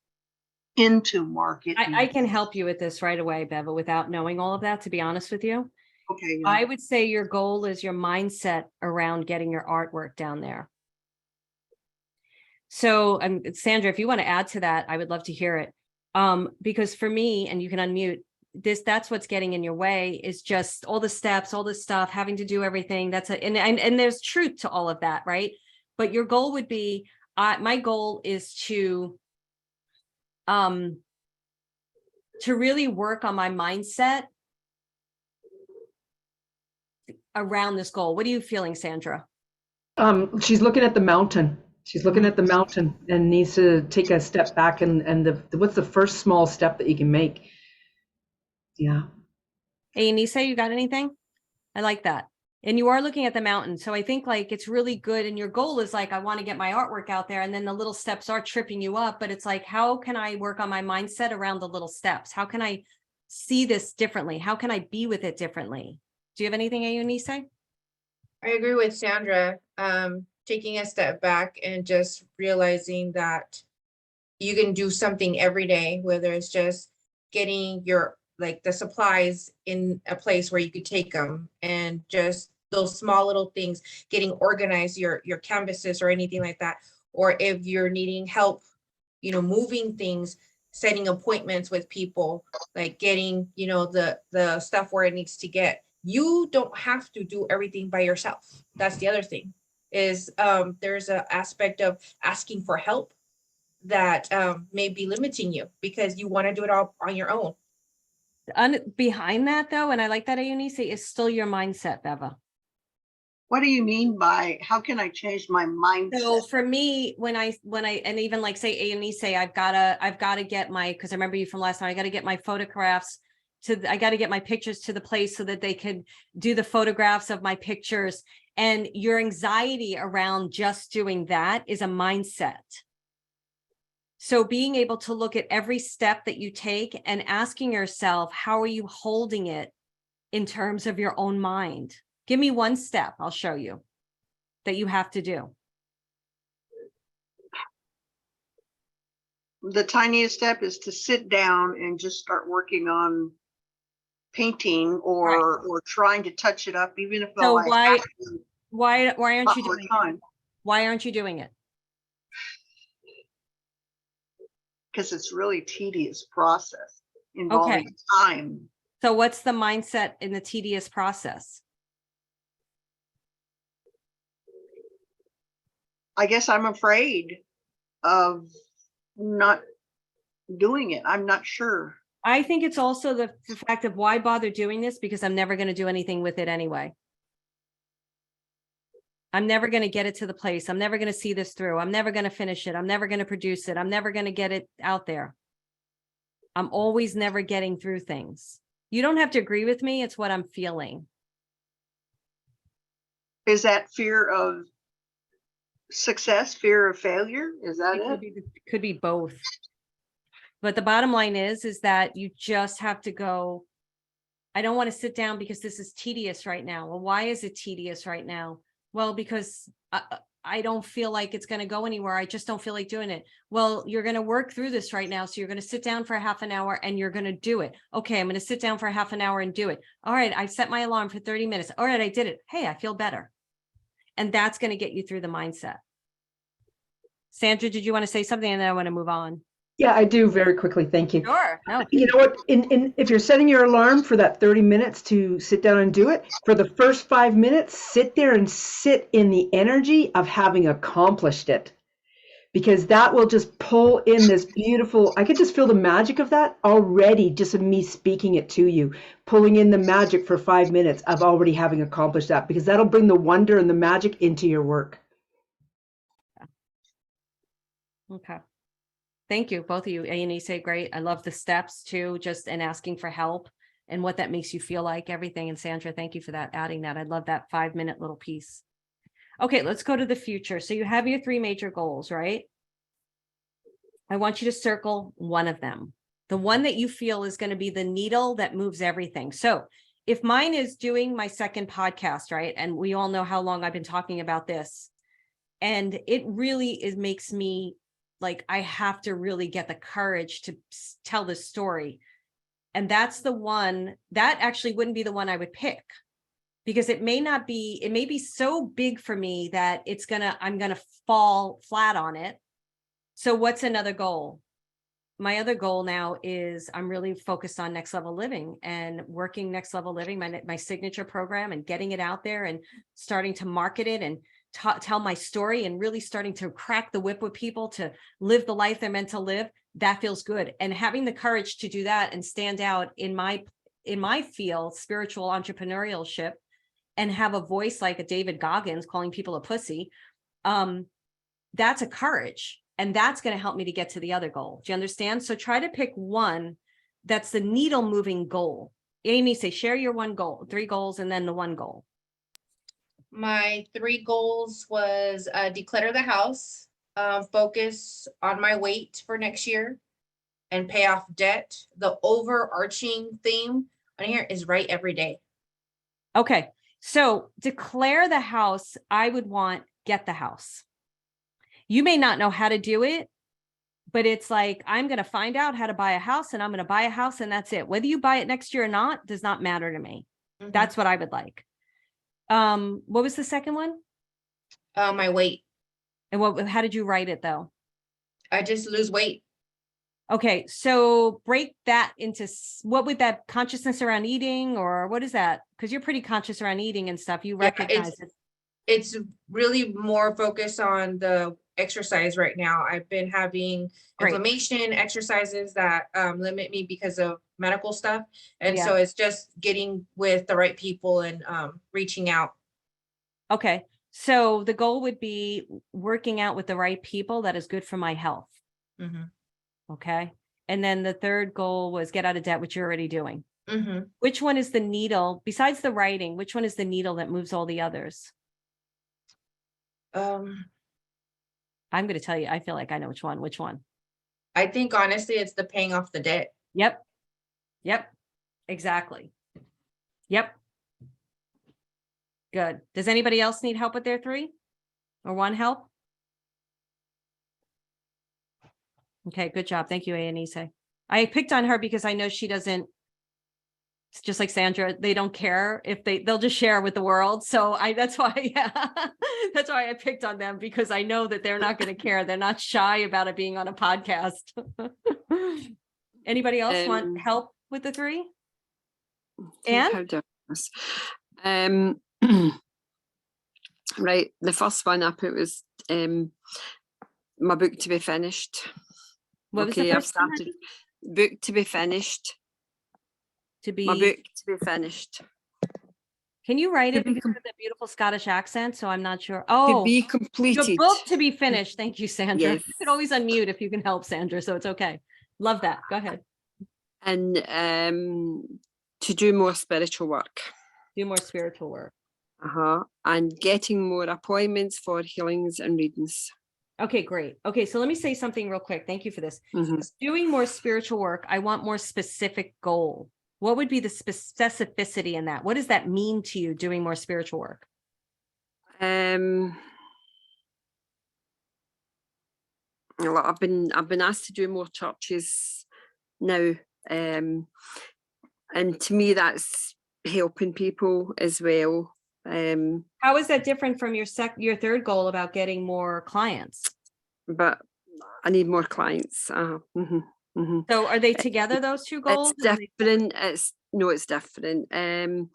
E: into market.
A: I can help you with this right away, Beva, without knowing all of that, to be honest with you.
E: Okay.
A: I would say your goal is your mindset around getting your artwork down there. So, Sandra, if you want to add to that, I would love to hear it. Because for me, and you can unmute, that's what's getting in your way, is just all the steps, all this stuff, having to do everything. And there's truth to all of that, right? But your goal would be, my goal is to really work on my mindset around this goal. What are you feeling, Sandra?
D: She's looking at the mountain. She's looking at the mountain and needs to take a step back. And what's the first small step that you can make? Yeah.
A: Hey, Anissa, you got anything? I like that. And you are looking at the mountain. So I think like it's really good. And your goal is like, I want to get my artwork out there. And then the little steps are tripping you up. But it's like, how can I work on my mindset around the little steps? How can I see this differently? How can I be with it differently? Do you have anything, Eunice?
F: I agree with Sandra. Taking a step back and just realizing that you can do something every day, whether it's just getting your the supplies in a place where you could take them, and just those small little things, getting organized, your canvases or anything like that. Or if you're needing help, moving things, setting appointments with people, like getting, the stuff where it needs to get. You don't have to do everything by yourself. That's the other thing. is there's an aspect of asking for help that may be limiting you because you want to do it all on your own.
A: Behind that though, and I like that, Eunice, is still your mindset, Beva.
E: What do you mean by, how can I change my mindset?
A: So for me, when I, and even like say Eunice, I've gotta get my, because I remember you from last time, I gotta get my photographs I gotta get my pictures to the place so that they could do the photographs of my pictures. And your anxiety around just doing that is a mindset. So being able to look at every step that you take and asking yourself, how are you holding it in terms of your own mind? Give me one step, I'll show you, that you have to do.
E: The tiniest step is to sit down and just start working on painting or trying to touch it up, even if
A: So
E: I have to
A: why aren't you
E: all the
A: doing it?
E: time.
A: Why aren't you doing it?
E: Because it's really tedious process involving time.
A: So what's the mindset in the tedious process?
E: I guess I'm afraid of not doing it. I'm not sure.
A: I think it's also the fact of why bother doing this, because I'm never going to do anything with it anyway. I'm never going to get it to the place. I'm never going to see this through. I'm never going to finish it. I'm never going to produce it. I'm never going to get it out there. I'm always never getting through things. You don't have to agree with me. It's what I'm feeling.
E: Is that fear of success, fear of failure? Is that it?
A: Could be both. But the bottom line is that you just have to go, I don't want to sit down because this is tedious right now. Well, why is it tedious right now? Well, because I don't feel like it's going to go anywhere. I just don't feel like doing it. Well, you're going to work through this right now. So you're going to sit down for a half an hour and you're going to do it. Okay, I'm going to sit down for a half an hour and do it. All right, I set my alarm for 30 minutes. All right, I did it. Hey, I feel better. And that's going to get you through the mindset. Sandra, did you want to say something? And then I want to move on.
D: Yeah, I do, very quickly. Thank you.
A: Sure. No.
D: You know what? If you're setting your alarm for that 30 minutes to sit down and do it, for the first 5 minutes, sit there and sit in the energy of having accomplished it. Because that will just pull in this beautiful, I could just feel the magic of that already, just of me speaking it to you, pulling in the magic for 5 minutes of already having accomplished that, because that'll bring the wonder and the magic into your work.
A: Okay. Thank you, both of you. Eunice, great. I love the steps too, just and asking for help and what that makes you feel like, everything. And Sandra, thank you for that, adding that. I love that 5-minute little piece. Okay, let's go to the future. So you have your 3 major goals, right? I want you to circle one of them, the one that you feel is going to be the needle that moves everything. So if mine is doing my second podcast, right? And we all know how long I've been talking about this. And it really makes me like, I have to really get the courage to tell this story. And that's the one that actually wouldn't be the one I would pick, because it may be so big for me that I'm going to fall flat on it. So what's another goal? My other goal now is I'm really focused on Next Level Living and working Next Level Living, my signature program, and getting it out there and starting to market it and tell my story and really starting to crack the whip with people to live the life they're meant to live. That feels good. And having the courage to do that and stand out in my field, spiritual entrepreneurship, and have a voice like a David Goggins calling people a pussy. That's a courage. And that's going to help me to get to the other goal. Do you understand? So try to pick one that's the needle moving goal. Amy, share your 3 goals, and then the 1 goal.
F: My 3 goals was declutter the house, focus on my weight for next year, and pay off debt. The overarching theme on here is write every day.
A: Okay, so declare the house. I would want get the house. You may not know how to do it, but it's like, I'm going to find out how to buy a house, and I'm going to buy a house, and that's it. Whether you buy it next year or not does not matter to me. Mm-hmm. That's what I would like. What was the second one?
F: My weight.
A: And how did you write it though?
F: I just lose weight.
A: Okay. So break that into what would that consciousness around eating, or what is that? Because you're pretty conscious around eating and stuff. You recognize it.
F: it's really more focused on the exercise right now. I've been having
A: Great.
F: inflammation exercises that limit me because of medical stuff. And
A: Yeah.
F: so it's just getting with the right people and reaching out.
A: Okay. So the goal would be working out with the right people that is good for my health.
F: Mhm.
A: Okay. And then the third goal was get out of debt, which you're already doing.
F: Mhm.
A: Which one is the needle besides the writing? Which one is the needle that moves all the others?
F: Um,
A: I'm going to tell you, I feel like I know which one. Which one?
F: I think honestly, it's the paying off the debt.
A: Yep. Yep. Exactly. Yep. Good. Does anybody else need help with their three or one help? Okay, good job. Thank you, Anise. I picked on her because I know she doesn't, it's just like Sandra, they don't care if they'll just share with the world. So that's why, yeah, that's why I picked on them, because I know that they're not going to care. They're not shy about it being on a podcast. Anybody else want help with the three?
G: think
A: And
G: how do I do this? Right, the first one I put was my book to be finished.
A: what was the
G: Okay, I've
A: first one,
G: started book to be finished.
A: to
G: My
A: be,
G: book to be finished.
A: can you write
G: to
A: it
G: be
A: because
G: com-
A: of the beautiful Scottish accent? So I'm not sure.
G: To
A: Oh,
G: be
A: your
G: completed.
A: book to be finished. Thank you, Sandra.
G: Yes.
A: You can always unmute if you can help, Sandra. So it's okay. Love that. Go ahead.
G: And to do more spiritual work.
A: Do more spiritual work.
G: And getting more appointments for healings and readings.
A: Okay, great. Okay, so let me say something real quick. Thank you for this.
G: Mhm.
A: Doing more spiritual work, I want more specific goal. What would be the specificity in that? What does that mean to you, doing more spiritual work?
G: Well, I've been asked to do more churches now, and to me that's helping people as well.
A: How is that different from your third goal about getting more clients?
G: But I need more clients.
A: So are they together, those two goals?
G: It's different. It's different. And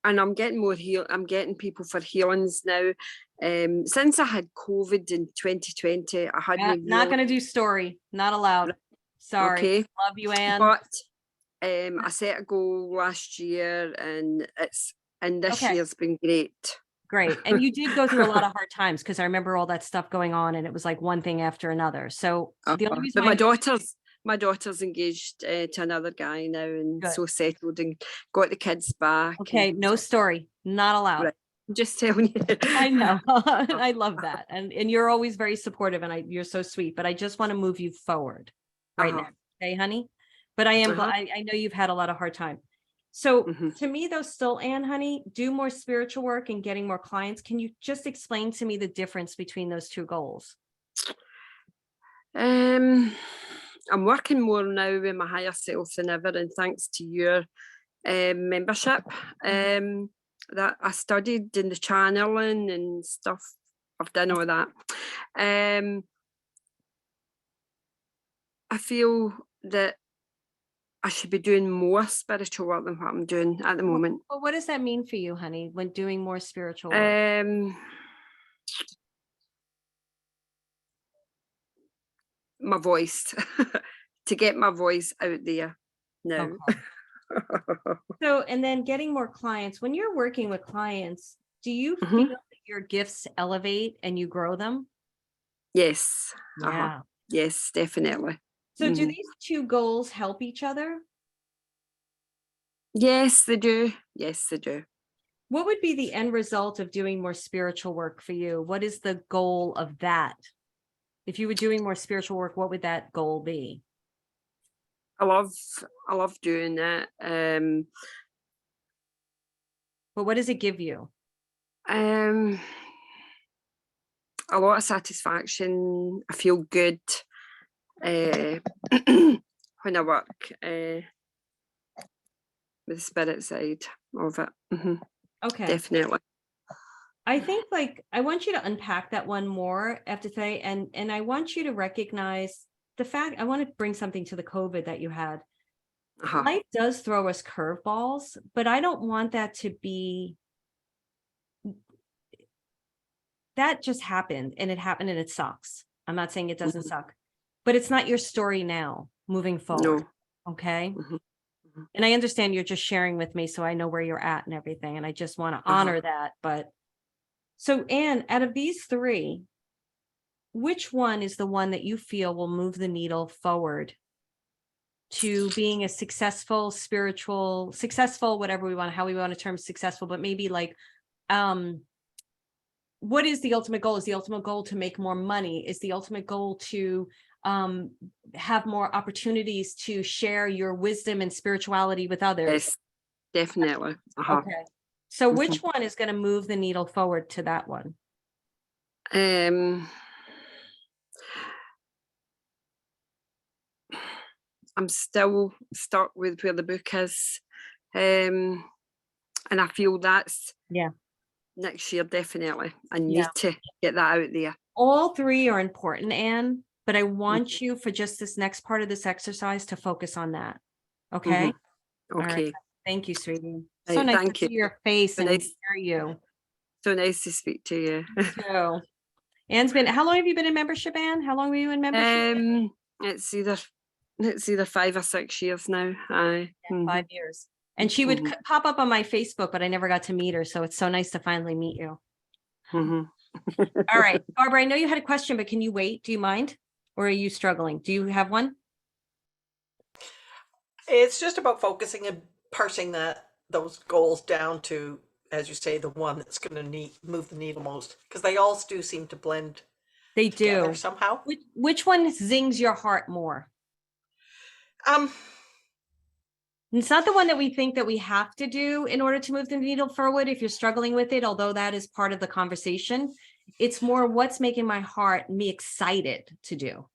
G: I'm getting more I'm getting people for healings now. Since I had COVID in 2020, I had
A: Not going to do story. Not allowed. Sorry.
G: Okay.
A: Love you, Anne.
G: But I set a goal last year, and this
A: Okay.
G: year's been great.
A: Great. And you did go through a lot of hard times, because I remember all that stuff going on and it was like one thing after another. So the only reason
G: But
A: why
G: my daughter's engaged to another guy now, and
A: Good.
G: so settled and got the kids back.
A: Okay, no story, not allowed.
G: Right. I'm just telling you.
A: I know. I love that. And you're always very supportive, and you're so sweet, but I just want to move you forward right now. Okay, honey? But I am glad, I know you've had a lot of hard time. So to me, though, still, Anne, honey, do more spiritual work and getting more clients. Can you just explain to me the difference between those two goals?
G: I'm working more now with my higher self than ever, and thanks to your membership that I studied in the channeling and stuff. I've done all that. I feel that I should be doing more spiritual work than what I'm doing at the moment.
A: Well, what does that mean for you, honey, when doing more spiritual work?
G: My voice, to get my voice out there now.
A: Okay. So, and then getting more clients. When you're working with clients, do you feel that your gifts elevate and you grow them?
G: Yes.
A: Yeah.
G: Yes, definitely.
A: So do these two goals help each other?
G: Yes, they do. Yes, they do.
A: What would be the end result of doing more spiritual work for you? What is the goal of that? If you were doing more spiritual work, what would that goal be?
G: I love doing that.
A: But what does it give you?
G: A lot of satisfaction. I feel good when I work with the spirit side of it.
A: Okay.
G: Definitely.
A: I think, like, I want you to unpack that one more, I have to say, and I want you to recognize the fact, I want to bring something to the COVID that you had. Life does throw us curveballs, but I don't want that to be, that just happened, and it sucks. I'm not saying it doesn't
G: Mhm.
A: suck, but it's not your story now moving forward.
G: No.
A: Okay.
G: Mhm.
A: And I understand you're just sharing with me, so I know where you're at and everything. And I just want to
G: Uh-huh.
A: honor that. But so, Anne, out of these three, which one is the one that you feel will move the needle forward to being a successful, whatever we want, how we want to term successful, but maybe like, what is the ultimate goal? Is the ultimate goal to make more money? Is the ultimate goal to have more opportunities to share your wisdom and spirituality with others?
G: Yes, definitely. Uh-huh.
A: Okay. So
G: Mhm.
A: which one is going to move the needle forward to that one?
G: I'm still stuck with where the book is. And I feel that's
A: Yeah.
G: next year, definitely. I need
A: Yeah.
G: to get that out there.
A: All three are important, Anne, but I want you for just this next part of this exercise to focus on that. Okay.
G: Mhm.
A: All right.
G: Okay.
A: Thank you, sweetie. So
G: Right,
A: nice
G: thank
A: to
G: you.
A: see your face
G: So
A: and
G: nice.
A: hear you.
G: So nice to speak to you.
A: So how long have you been in membership, Anne? How long were you in membership?
G: It's either 5 or 6 years now. Aye.
A: Yeah, 5 years. And she would
G: Mhm.
A: pop up on my Facebook, but I never got to meet her. So it's so nice to finally meet you.
G: Mhm.
A: All right, Barbara, I know you had a question, but can you wait? Do you mind? Or are you struggling? Do you have one?
H: It's just about focusing and parsing those goals down to, as you say, the one that's going to move the needle most, because they all do seem to blend
A: They
H: together
A: do.
H: somehow.
A: Which one zings your heart more? It's not the one that we think that we have to do in order to move the needle forward if you're struggling with it, although that is part of the conversation. It's more what's making me excited to do.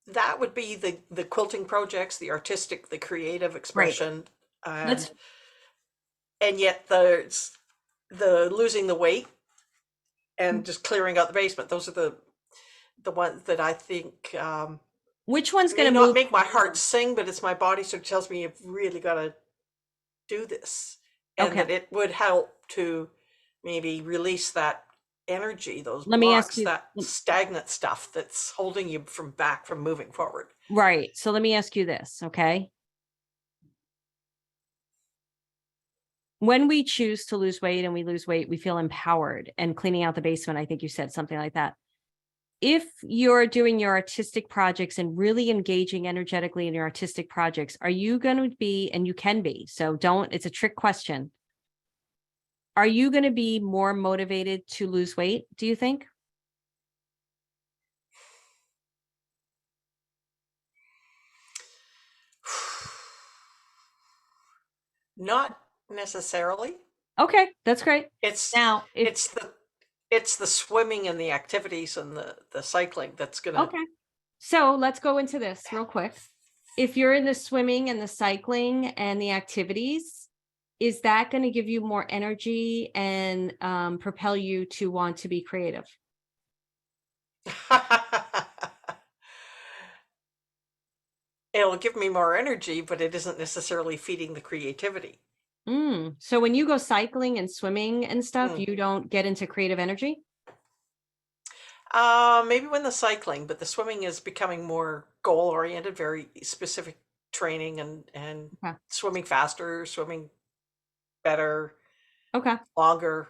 H: That would be the quilting projects, the artistic, the creative expression, and yet there's the losing the weight and just clearing out the basement. Those are the ones that I think
A: which one's
H: may
A: going to
H: not
A: move?
H: make my heart sing, but it's my body sort of tells me you've really got to do this, and that it would help to maybe release that energy, those
A: Let me ask
H: blocks,
A: you.
H: that stagnant stuff that's holding you from moving forward.
A: Right. So let me ask you this, okay? When we choose to lose weight and we lose weight, we feel empowered, and cleaning out the basement, I think you said something like that. If you're doing your artistic projects and really engaging energetically in your artistic projects, are you going to be, and you can be, so it's a trick question. Are you going to be more motivated to lose weight, do you think?
H: Not necessarily.
A: Okay, that's great.
H: It's
A: Now,
H: it's the swimming and the activities and the cycling that's gonna.
A: Okay, so let's go into this real quick. If you're in the swimming and the cycling and the activities, is that going to give you more energy and propel you to want to be creative?
H: It'll give me more energy, but it isn't necessarily feeding the creativity.
A: So when you go cycling and swimming and stuff, you don't get into creative energy?
H: Maybe when the cycling, but the swimming is becoming more goal oriented, very specific training and swimming faster, swimming better, longer.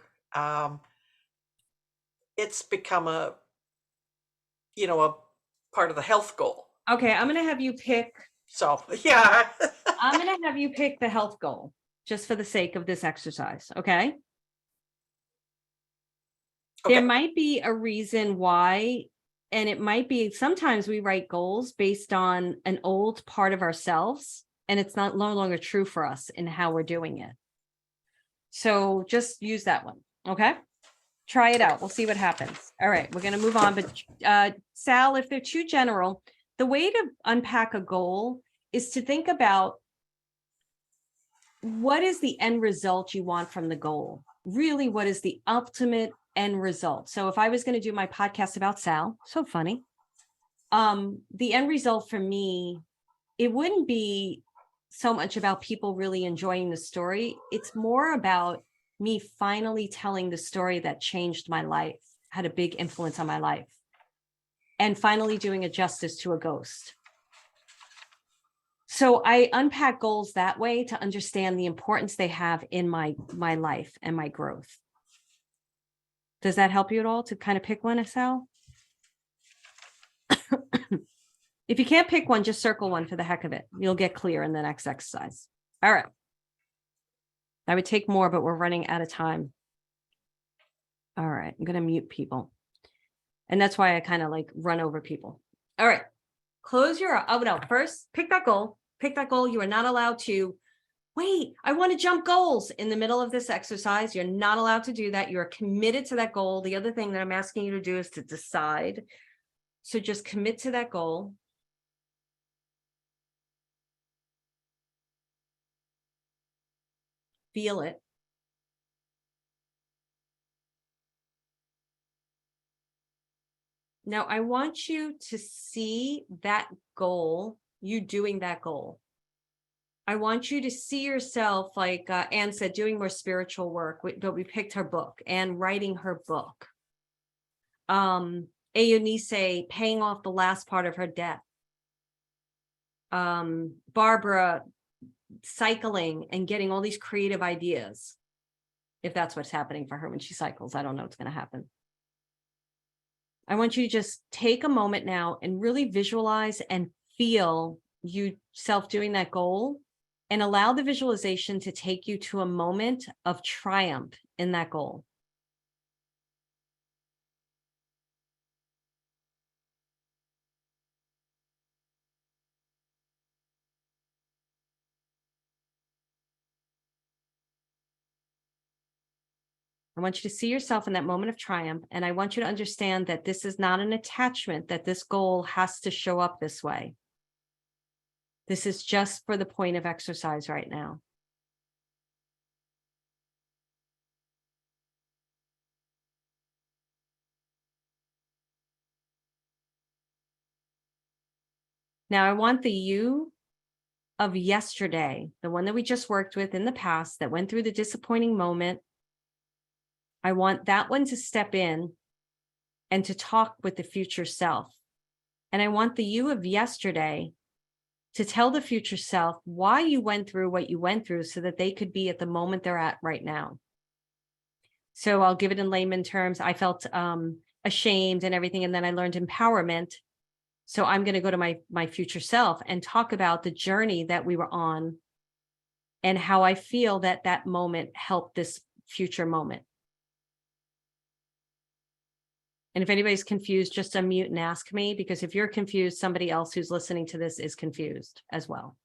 H: It's become a part of the health goal.
A: Okay, I'm going to have you pick.
H: So, yeah.
A: I'm going to have you pick the health goal just for the sake of this exercise. Okay. There might be a reason why, and it might be sometimes we write goals based on an old part of ourselves, and it's no longer true for us in how we're doing it. So just use that one. Okay. Try it out. We'll see what happens. All right. We're going to move on. But Sal, if they're too general, the way to unpack a goal is to think about what is the end result you want from the goal? Really, what is the ultimate end result? So if I was going to do my podcast about Sal, so funny, the end result for me, it wouldn't be so much about people really enjoying the story. It's more about me finally telling the story that changed my life, had a big influence on my life, and finally doing a justice to a ghost. So I unpack goals that way to understand the importance they have in my life and my growth. Does that help you at all to kind of pick one, Estelle? If you can't pick one, just circle one for the heck of it. You'll get clear in the next exercise. All right. I would take more, but we're running out of time. All right. I'm going to mute people. And that's why I kind of like run over people. All right. Close your, oh no, first pick that goal. Pick that goal. You are not allowed to wait, I want to jump goals in the middle of this exercise. You're not allowed to do that. You're committed to that goal. The other thing that I'm asking you to do is to decide. So just commit to that goal. Feel it. Now, I want you to see that goal, you doing that goal. I want you to see yourself, like Anne said, doing more spiritual work, but we picked her book and writing her book. Eunice paying off the last part of her debt. Barbara cycling and getting all these creative ideas. If that's what's happening for her when she cycles, I don't know what's going to happen. I want you to just take a moment now and really visualize and feel yourself doing that goal, and allow the visualization to take you to a moment of triumph in that goal. I want you to see yourself in that moment of triumph, and I want you to understand that this is not an attachment, that this goal has to show up this way. This is just for the point of exercise right now. Now, I want the you of yesterday, the one that we just worked with in the past that went through the disappointing moment. I want that one to step in and to talk with the future self. And I want the you of yesterday to tell the future self why you went through what you went through so that they could be at the moment they're at right now. So I'll give it in layman terms. I felt ashamed and everything, and then I learned empowerment. So I'm going to go to my future self and talk about the journey that we were on and how I feel that that moment helped this future moment. And if anybody's confused, just unmute and ask me, because if you're confused, somebody else who's listening to this is confused as well.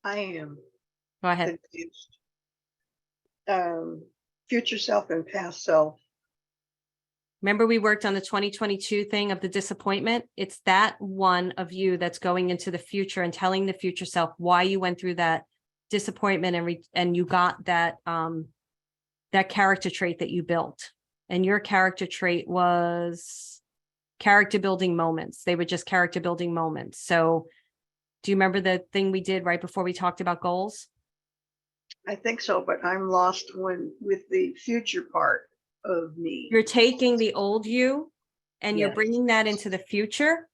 E: I am
A: Go ahead.
E: confused. Future self and past self.
A: Remember, we worked on the 2022 thing of the disappointment. It's that one of you that's going into the future and telling the future self why you went through that disappointment and you got that that character trait that you built. And your character trait was character building moments. They were just character building moments. So do you remember the thing we did right before we talked about goals?
E: I think so, but I'm lost with the future part of me.
A: You're taking the old you and you're
E: Yes.
A: bringing that into the future,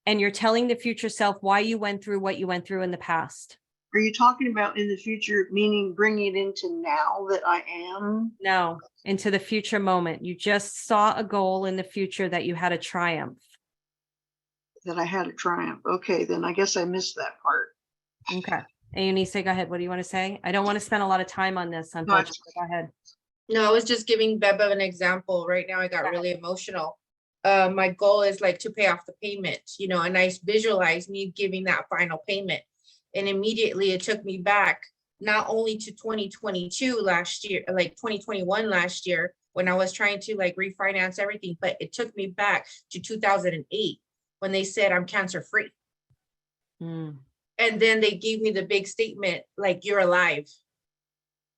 A: and you're telling the future self why you went through what you went through in the past.
E: Are you talking about in the future, meaning bringing it into now that I am?
A: No, into the future moment. You just saw a goal in the future that you had a triumph.
E: That I had a triumph. Okay, then I guess I missed that part.
A: Okay. And Eunice, go ahead. What do you want to say? I don't want to spend a lot of time on this, unfortunately. Go ahead.
F: No, I was just giving Beba an example. Right now, I got really emotional. My goal is like to pay off the payment, you know, and I visualize me giving that final payment. And immediately it took me back not only to 2022 last year, like 2021 last year, when I was trying to like refinance everything, but it took me back to 2008 when they said I'm cancer free.
A: Mm.
F: And then they gave me the big statement, like, you're alive.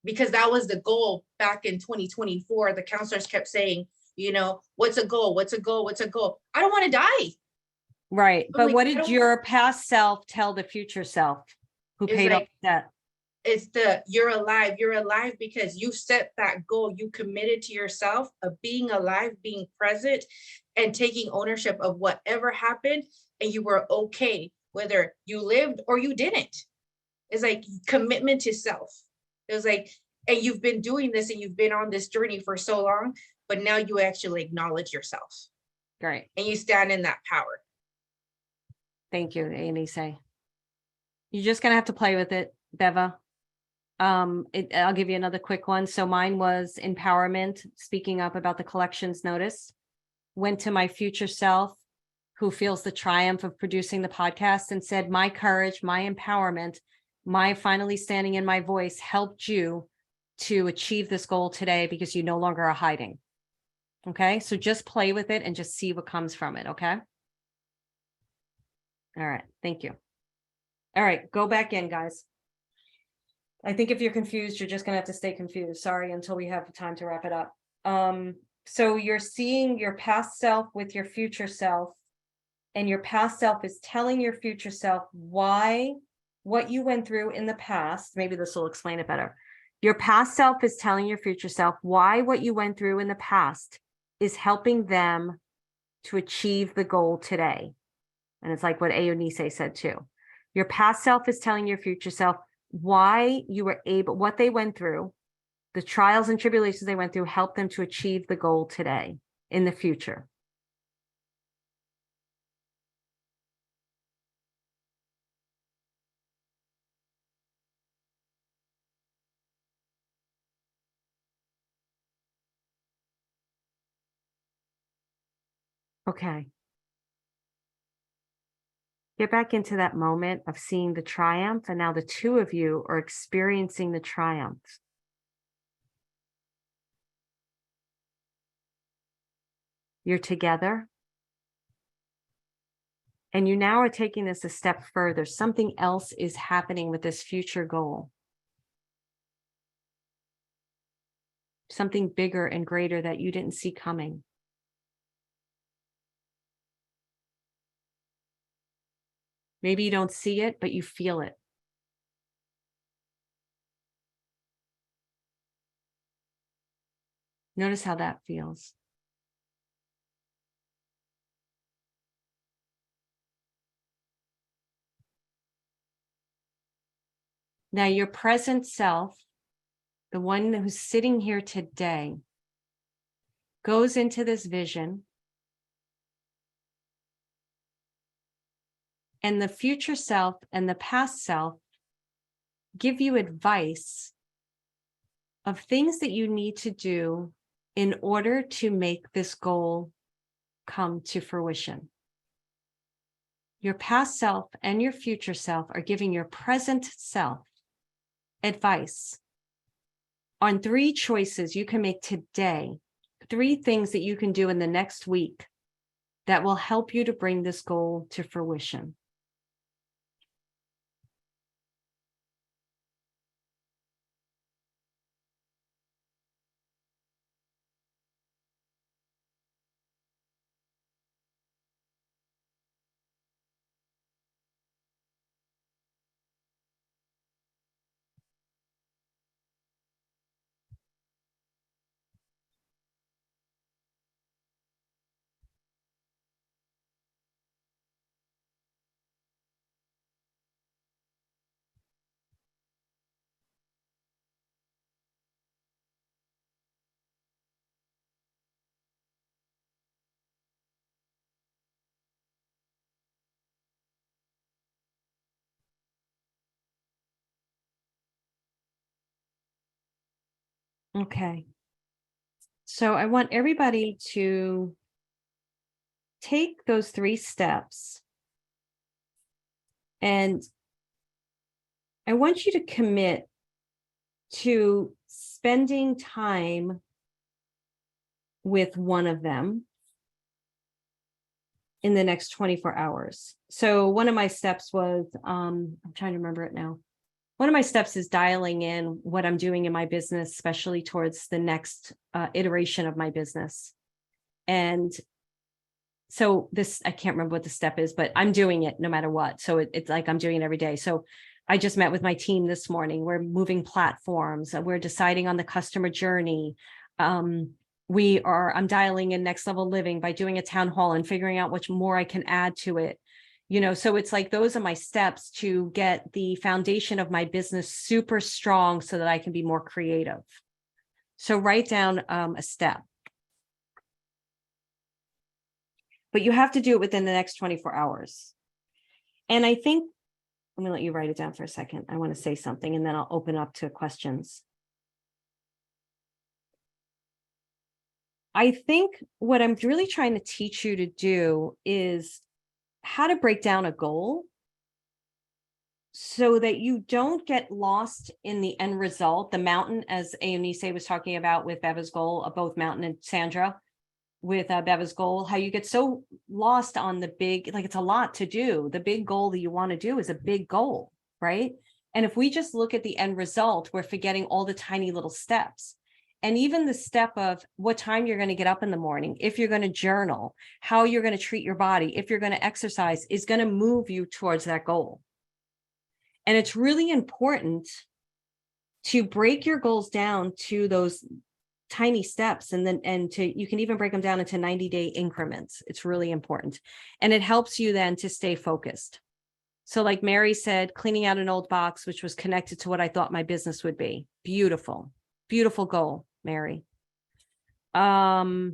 F: Because that was the goal back in 2024. The counselors kept saying, you know, what's a goal? What's a goal? What's a goal? I don't want to die.
A: Right.
F: I'm
A: But
F: like,
A: what
F: I
A: did
F: don't-
A: your past self tell the future self? Who
F: It's
A: paid off
F: like-
A: debt?
F: It's you're alive because you set that goal. You committed to yourself of being alive, being present, and taking ownership of whatever happened, and you were okay, whether you lived or you didn't. It's like commitment to self. It was like, and you've been doing this and you've been on this journey for so long, but now you actually acknowledge yourself
A: Great.
F: and you stand in that power.
A: Thank you, Anise. You're just gonna have to play with it, Beva. I'll give you another quick one. So mine was empowerment, speaking up about the collections notice. Went to my future self, who feels the triumph of producing the podcast, and said, my courage, my empowerment, my finally standing in my voice helped you to achieve this goal today because you no longer are hiding. Okay, so just play with it and just see what comes from it. Okay. All right, thank you. All right, go back in, guys. I think if you're confused, you're just gonna have to stay confused. Sorry, until we have time to wrap it up. So you're seeing your past self with your future self, and your past self is telling your future self why what you went through in the past. Maybe this will explain it better. Your past self is telling your future self why what you went through in the past is helping them to achieve the goal today. And it's like what Eunice said too. Your past self is telling your future self why you were able, what they went through, the trials and tribulations they went through, helped them to achieve the goal today in the future. Okay. Get back into that moment of seeing the triumph, and now the two of you are experiencing the triumph. You're together. And you now are taking this a step further. Something else is happening with this future goal. Something bigger and greater that you didn't see coming. Maybe you don't see it, but you feel it. Notice how that feels. Now, your present self, the one who's sitting here today, goes into this vision, and the future self and the past self give you advice of things that you need to do in order to make this goal come to fruition. Your past self and your future self are giving your present self advice on 3 choices you can make today, 3 things that you can do in the next week that will help you to bring this goal to fruition. Okay. So I want everybody to take those 3 steps, and I want you to commit to spending time with one of them in the next 24 hours. So one of my steps was, I'm trying to remember it now. One of my steps is dialing in what I'm doing in my business, especially towards the next iteration of my business. And so this, I can't remember what the step is, but I'm doing it no matter what. So it's like I'm doing it every day. So I just met with my team this morning. We're moving platforms. We're deciding on the customer journey. I'm dialing in next level living by doing a town hall and figuring out which more I can add to it. So it's like, those are my steps to get the foundation of my business super strong so that I can be more creative. So write down a step. But you have to do it within the next 24 hours. And I think, let me let you write it down for a second. I want to say something and then I'll open up to questions. I think what I'm really trying to teach you to do is how to break down a goal so that you don't get lost in the end result, the mountain, as Eunice was talking about with Beva's goal, both Mountain and Sandra with Beva's goal, how you get so lost on the big, like it's a lot to do. The big goal that you want to do is a big goal, right? And if we just look at the end result, we're forgetting all the tiny little steps. And even the step of what time you're going to get up in the morning, if you're going to journal, how you're going to treat your body, if you're going to exercise, is going to move you towards that goal. And it's really important to break your goals down to those tiny steps, and you can even break them down into 90-day increments. It's really important. And it helps you then to stay focused. So like Mary said, cleaning out an old box, which was connected to what I thought my business would be. Beautiful, beautiful goal, Mary. So,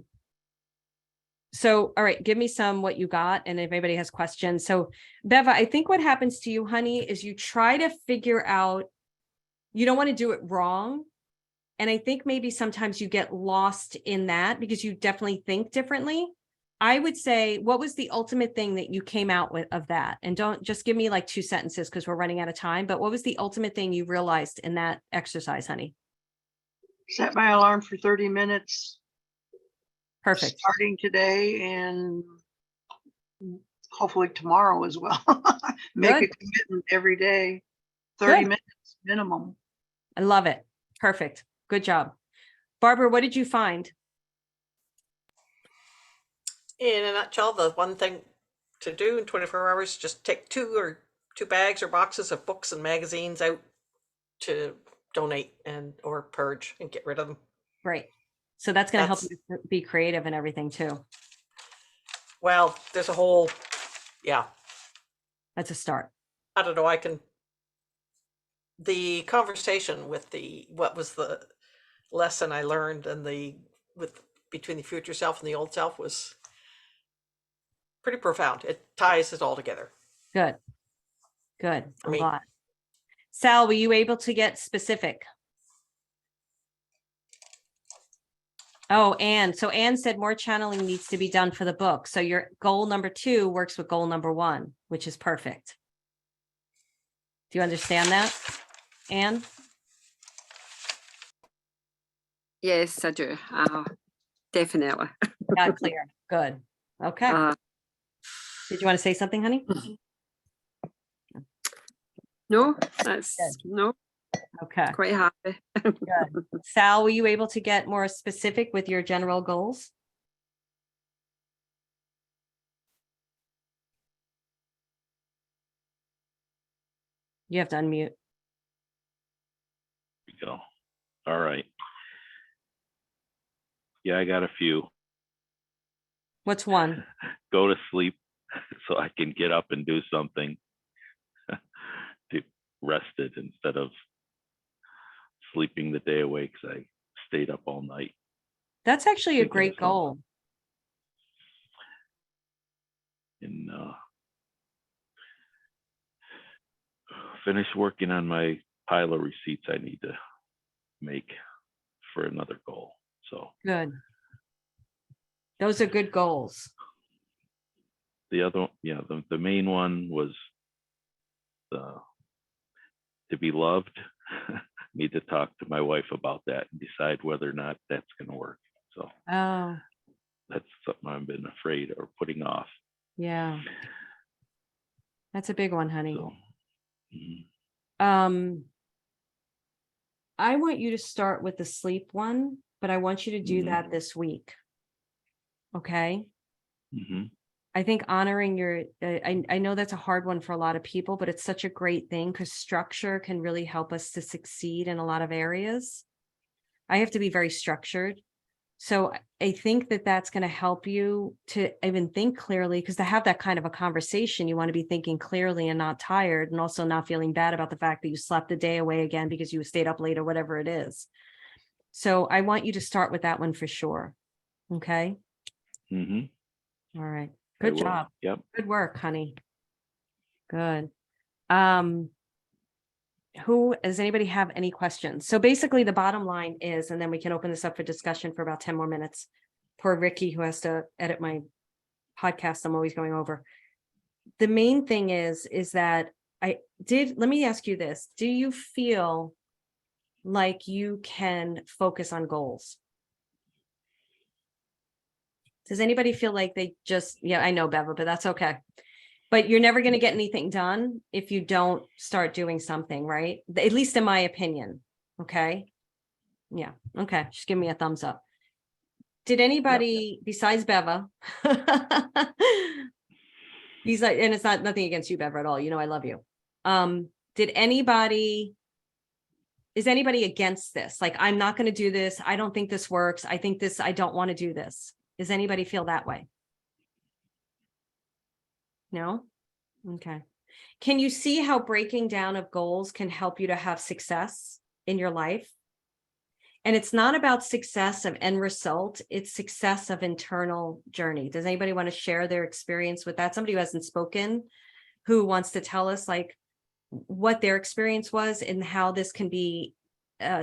A: all right, give me what you got. And if anybody has questions. So Beva, I think what happens to you, honey, is you try to figure out, you don't want to do it wrong. And I think maybe sometimes you get lost in that because you definitely think differently. I would say, what was the ultimate thing that you came out with of that? And don't just give me like 2 sentences because we're running out of time, but what was the ultimate thing you realized in that exercise, honey?
E: Set my alarm for 30 minutes.
A: Perfect.
E: Starting today and hopefully tomorrow as well. Make
A: Good.
E: a commitment every day, 30
A: Good.
E: minutes minimum.
A: I love it. Perfect. Good job. Barbara, what did you find?
H: In a nutshell, the one thing to do in 24 hours, just take 2 bags or boxes of books and magazines out to donate or purge and get rid of them.
A: Great. So that's going to help you be creative and everything too.
H: Well, there's a whole, yeah.
A: That's a start.
H: I don't know. The conversation with what was the lesson I learned and between the future self and the old self was pretty profound. It ties it all together.
A: Good. Good.
H: For
A: I'm
H: me.
A: glad. Sal, were you able to get specific? Oh, Anne. So Anne said more channeling needs to be done for the book. So your goal number 2 works with goal number 1, which is perfect. Do you understand that, Anne?
G: Yes, I do. Definitely.
A: Got clear. Good. Okay. Did you want to say something, honey?
G: No, that's no.
A: Okay.
G: Quite happy.
A: Good. Sal, were you able to get more specific with your general goals? You have to unmute.
I: There we go. All right. Yeah, I got a few.
A: What's one?
I: Go to sleep so I can get up and do something to rest it instead of sleeping the day away because I stayed up all night.
A: That's actually a great goal.
I: And finish working on my pile of receipts I need to make for another goal. So
A: good. Those are good goals.
I: The other, yeah, the main one was to be loved. Need to talk to my wife about that and decide whether or not that's going to work. So that's something I've been afraid or putting off.
A: Yeah, that's a big one, honey.
I: So,
A: I want you to start with the sleep one, but I want you to do that this week. Okay. I think honoring your, I know that's a hard one for a lot of people, but it's such a great thing because structure can really help us to succeed in a lot of areas. I have to be very structured. So I think that that's going to help you to even think clearly, because to have that kind of a conversation, you want to be thinking clearly and not tired, and also not feeling bad about the fact that you slept a day away again because you stayed up late or whatever it is. So I want you to start with that one for sure. Okay.
I: Mm-hmm.
A: All right.
I: I
A: Good
I: will.
A: job.
I: Yep.
A: Good work, honey. Good. Who, does anybody have any questions? So basically the bottom line is, and then we can open this up for discussion for about 10 more minutes. Poor Ricky, who has to edit my podcast, I'm always going over. The main thing is that let me ask you this. Do you feel like you can focus on goals? Does anybody feel like they just, yeah, I know, Beva, but that's okay. But you're never going to get anything done if you don't start doing something, right? At least in my opinion. Okay. Yeah. Okay. Just give me a thumbs up. Did anybody besides Beva, he's like, and it's not nothing against you, Beva, at all. You know, I love you. Is anybody against this? Like, I'm not going to do this. I don't think this works. I don't want to do this. Does anybody feel that way? No? Okay. Can you see how breaking down of goals can help you to have success in your life? And it's not about success of end result, it's success of internal journey. Does anybody want to share their experience with that? Somebody who hasn't spoken, who wants to tell us like what their experience was and how this can be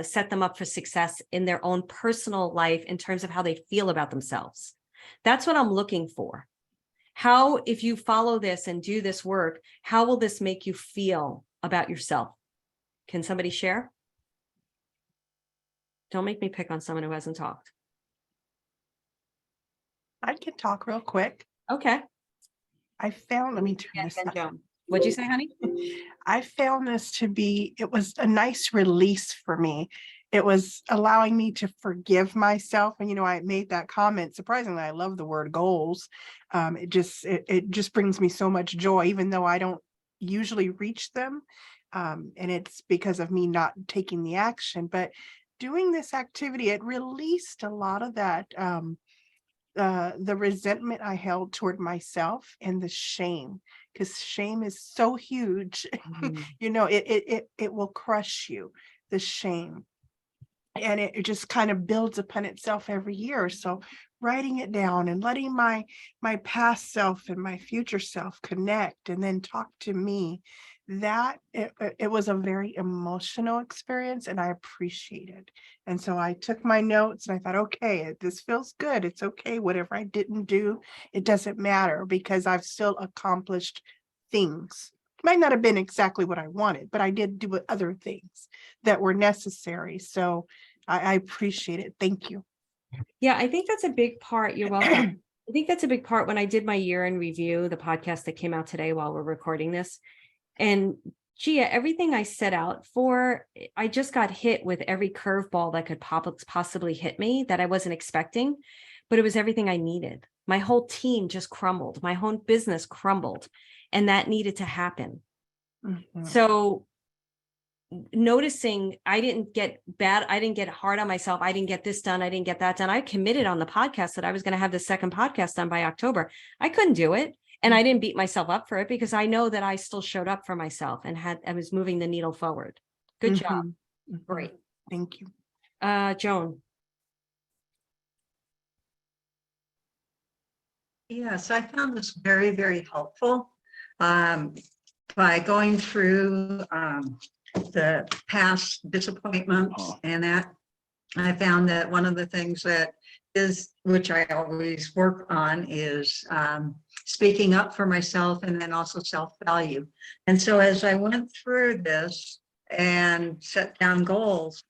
A: set them up for success in their own personal life in terms of how they feel about themselves. That's what I'm looking for. How, if you follow this and do this work, how will this make you feel about yourself? Can somebody share? Don't make me pick on someone who hasn't talked.
J: I can talk real quick.
A: Okay.
J: I found, let me turn
A: Yeah,
J: this
A: then
J: up.
A: Joan. What'd you say, honey?
J: I found this to be, it was a nice release for me. It was allowing me to forgive myself. And, you know, I made that comment. Surprisingly, I love the word goals. It just brings me so much joy, even though I don't usually reach them. And it's because of me not taking the action. But doing this activity, it released a lot of that, the resentment I held toward myself and the shame, because shame is so huge. You know, it will crush you, the shame. And it just kind of builds upon itself every year. So writing it down and letting my past self and my future self connect and then talk to me, that it was a very emotional experience and I appreciated. And so I took my notes and I thought, okay, this feels good. It's okay. Whatever I didn't do, it doesn't matter because I've still accomplished things. Might not have been exactly what I wanted, but I did do other things that were necessary. So I appreciate it. Thank you.
A: Yeah, I think that's a big part. You're welcome. I think that's a big part when I did my year in review, the podcast that came out today while we're recording this. And Gia, everything I set out for, I just got hit with every curveball that could possibly hit me that I wasn't expecting, but it was everything I needed. My whole team just crumbled. My whole business crumbled, and that needed to happen. So noticing I didn't get hard on myself. I didn't get this done. I didn't get that done. I committed on the podcast that I was going to have the second podcast done by October. I couldn't do it. And I didn't beat myself up for it because I know that I still showed up for myself and I was moving the needle forward. Good job. Great.
J: Thank you.
A: Joan.
K: Yes, I found this very, very helpful by going through the past disappointments and that. I found that one of the things that is, which I always work on, is speaking up for myself and then also self-value. And so as I went through this and set down goals,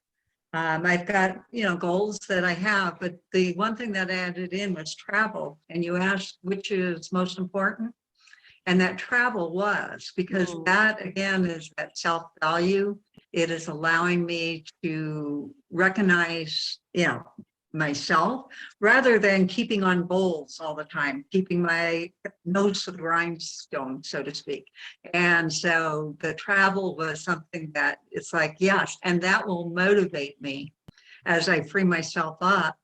K: I've got, goals that I have, but the one thing that I added in was travel. And you asked which is most important. And that travel was, because that again is that self-value. It is allowing me to recognize, myself rather than keeping on goals all the time, keeping my nose to the grindstone, so to speak. And so the travel was something that it's like, yes, and that will motivate me as I free myself up,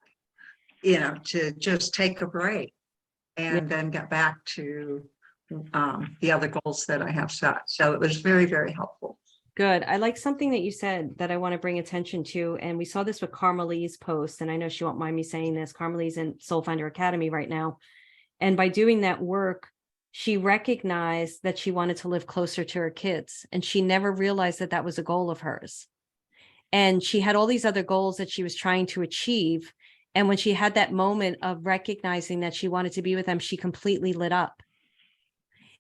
K: you know, to just take a break and then get back to the other goals that I have set. So it was very, very helpful.
A: Good. I like something that you said that I want to bring attention to. And we saw this with Carmeli's post, and I know she won't mind me saying this. Carmeli's in Soul Finder Academy right now. And by doing that work, she recognized that she wanted to live closer to her kids. And she never realized that that was a goal of hers. And she had all these other goals that she was trying to achieve. And when she had that moment of recognizing that she wanted to be with them, she completely lit up.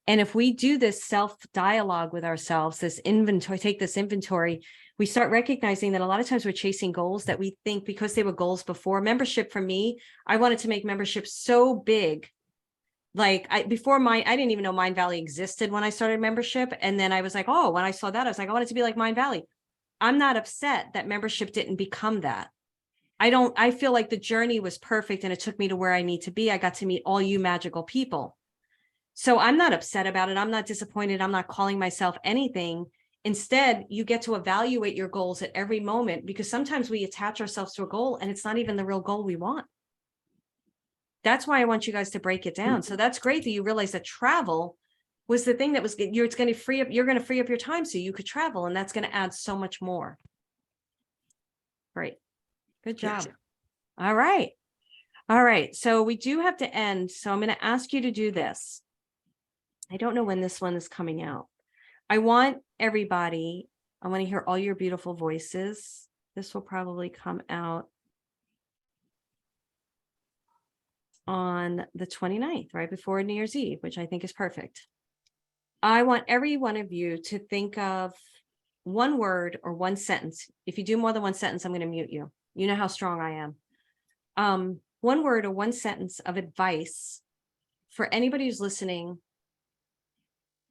A: And if we do this self-dialogue with ourselves, this inventory, take this inventory, we start recognizing that a lot of times we're chasing goals that we think because they were goals before. Membership for me, I wanted to make membership so big. Like I didn't even know Mind Valley existed when I started membership. And then I was like, oh, when I saw that, I was like, I want it to be like Mind Valley. I'm not upset that membership didn't become that. I feel like the journey was perfect and it took me to where I need to be. I got to meet all you magical people. So I'm not upset about it. I'm not disappointed. I'm not calling myself anything. Instead, you get to evaluate your goals at every moment, because sometimes we attach ourselves to a goal and it's not even the real goal we want. That's why I want you guys to break it down. So that's great that you realize that travel was the thing that was, you're going to free up your time so you could travel, and that's going to add so much more. Great. Good job.
K: Yes.
A: All right. All right. So we do have to end. So I'm going to ask you to do this. I don't know when this one is coming out. I want everybody, I want to hear all your beautiful voices. This will probably come out on the 29th, right before New Year's Eve, which I think is perfect. I want every one of you to think of one word or one sentence. If you do more than one sentence, I'm going to mute you. You know how strong I am. One word or one sentence of advice for anybody who's listening,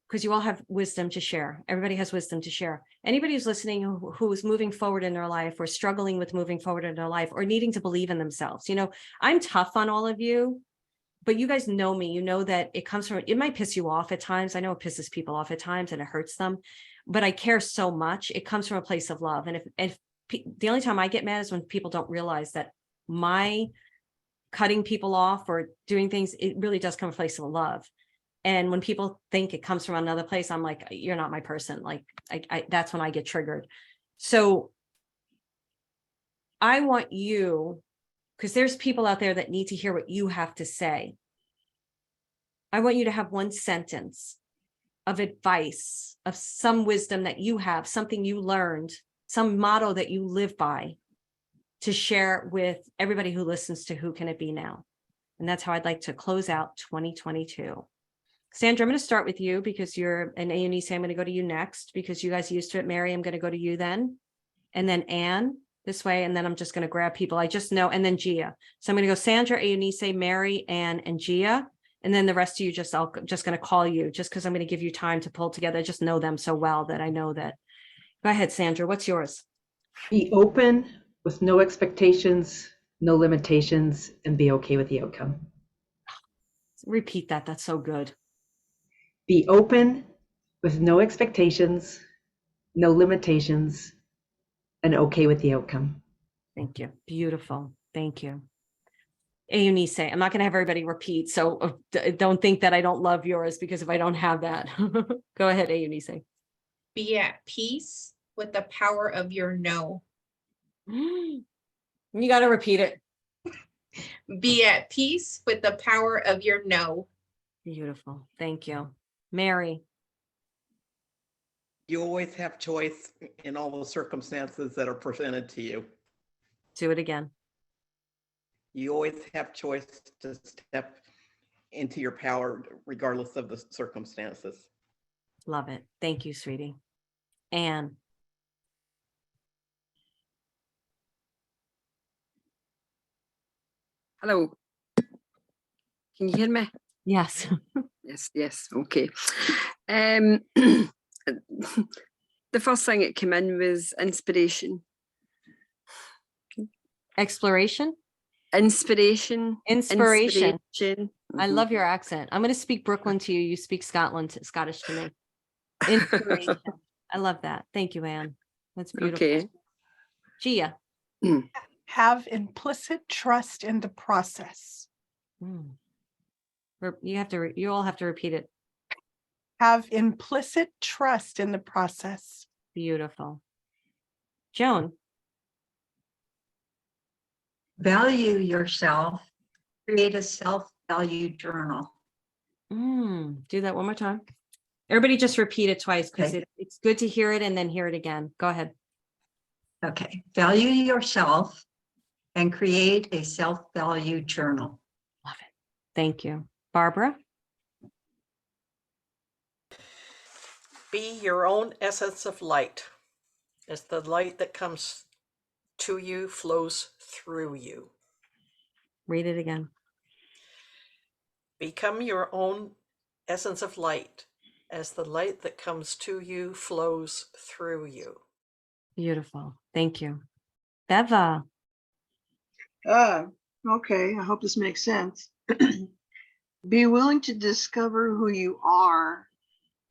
A: because you all have wisdom to share. Everybody has wisdom to share. Anybody who's listening who is moving forward in their life or struggling with moving forward in their life or needing to believe in themselves. You know, I'm tough on all of you, but you guys know me. You know that it comes from, it might piss you off at times. I know it pisses people off at times and it hurts them, but I care so much. It comes from a place of love. And if the only time I get mad is when people don't realize that my cutting people off or doing things, it really does come from a place of love. And when people think it comes from another place, I'm like, you're not my person. Like, that's when I get triggered. So I want you, because there's people out there that need to hear what you have to say. I want you to have one sentence of advice, of some wisdom that you have, something you learned, some motto that you live by, to share with everybody who listens to Who Can It Be Now? And that's how I'd like to close out 2022. Sandra, I'm going to start with you because you're an Eunice. I'm going to go to you next because you guys used to it. Mary, I'm going to go to you then. And then Anne this way. And then I'm just going to grab people I just know. And then Gia. So I'm going to go Sandra, Eunice, Mary, Anne, and Gia. And then the rest of you I'm just going to call you just because I'm going to give you time to pull together. I just know them so well that I know that. Go ahead, Sandra. What's yours?
D: Be open with no expectations, no limitations, and be okay with the outcome.
A: Repeat that. That's so good.
D: Be open with no expectations, no limitations, and okay with the outcome.
A: Thank you. Beautiful. Thank you. Eunice, I'm not going to have everybody repeat. So don't think that I don't love yours because if I don't have that, go ahead, Eunice.
F: Be at peace with the power of your no.
A: You got to repeat it.
F: Be at peace with the power of your no.
A: Beautiful. Thank you. Mary.
C: You always have choice in all the circumstances that are presented to you.
A: Do it again.
C: You always have choice to step into your power regardless of the circumstances.
A: Love it. Thank you, sweetie. Anne.
G: Hello. Can you hear me?
A: Yes.
G: Yes. Okay. The first thing that came in was inspiration.
A: Exploration?
G: Inspiration.
A: Inspiration. I
G: Mhm.
A: love your accent. I'm going to speak Brooklyn to you. You speak Scottish to me. Inspiration. I love that. Thank you, Anne. That's beautiful.
G: Okay.
A: Gia.
J: Have implicit trust in the process.
A: Mm. You all have to repeat it.
J: Have implicit trust in the process.
A: Beautiful. Joan.
K: Value yourself. Create a self-value journal.
A: Do that one more time. Everybody just repeat it twice because
K: Okay.
A: it's good to hear it and then hear it again. Go ahead.
K: Okay. Value yourself and create a self-value journal.
A: Love it. Thank you. Barbara.
H: Be your own essence of light, as the light that comes to you flows through you.
A: Read it again.
H: Become your own essence of light, as the light that comes to you flows through you.
A: Beautiful. Thank you. Beva.
E: Okay, I hope this makes sense. Be willing to discover who you are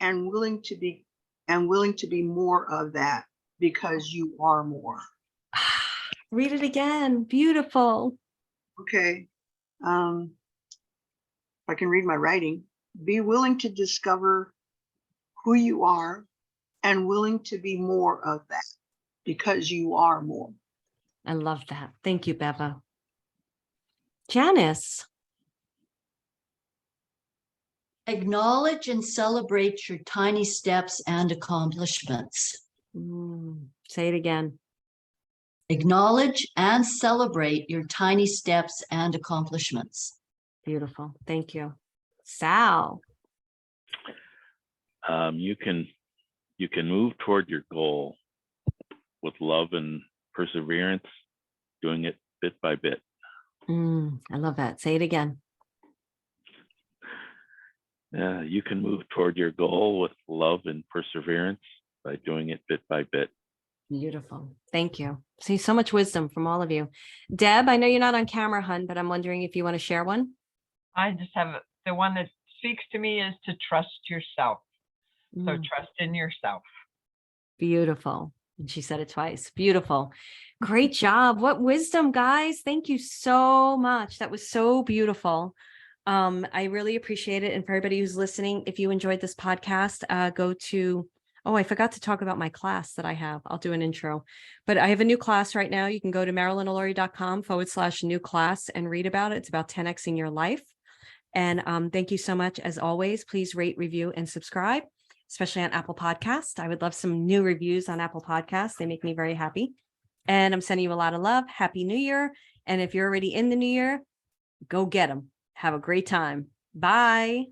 E: and willing to be more of that because you are more.
A: Read it again. Beautiful.
E: Okay. If I can read my writing, be willing to discover who you are and willing to be more of that because you are more.
A: I love that. Thank you, Beva. Janice.
L: Acknowledge and celebrate your tiny steps and accomplishments.
A: Say it again.
L: Acknowledge and celebrate your tiny steps and accomplishments.
A: Beautiful. Thank you. Sal.
I: You can move toward your goal with love and perseverance, doing it bit by bit.
A: I love that. Say it again.
I: You can move toward your goal with love and perseverance by doing it bit by bit.
A: Beautiful. Thank you. See, so much wisdom from all of you. Deb, I know you're not on camera, hun, but I'm wondering if you want to share one.
M: I just have the one that speaks to me is to trust yourself. So trust in yourself.
A: Beautiful. And she said it twice. Beautiful. Great job. What wisdom, guys. Thank you so much. That was so beautiful. I really appreciate it. And for everybody who's listening, if you enjoyed this podcast, go to, I forgot to talk about my class that I have. I'll do an intro, but I have a new class right now. You can go to marilynalauria.com/new class and read about it. It's about 10xing your life. And thank you so much. As always, please rate, review, and subscribe, especially on Apple Podcasts. I would love some new reviews on Apple Podcasts. They make me very happy. And I'm sending you a lot of love. Happy New Year. And if you're already in the new year, go get them. Have a great time. Bye.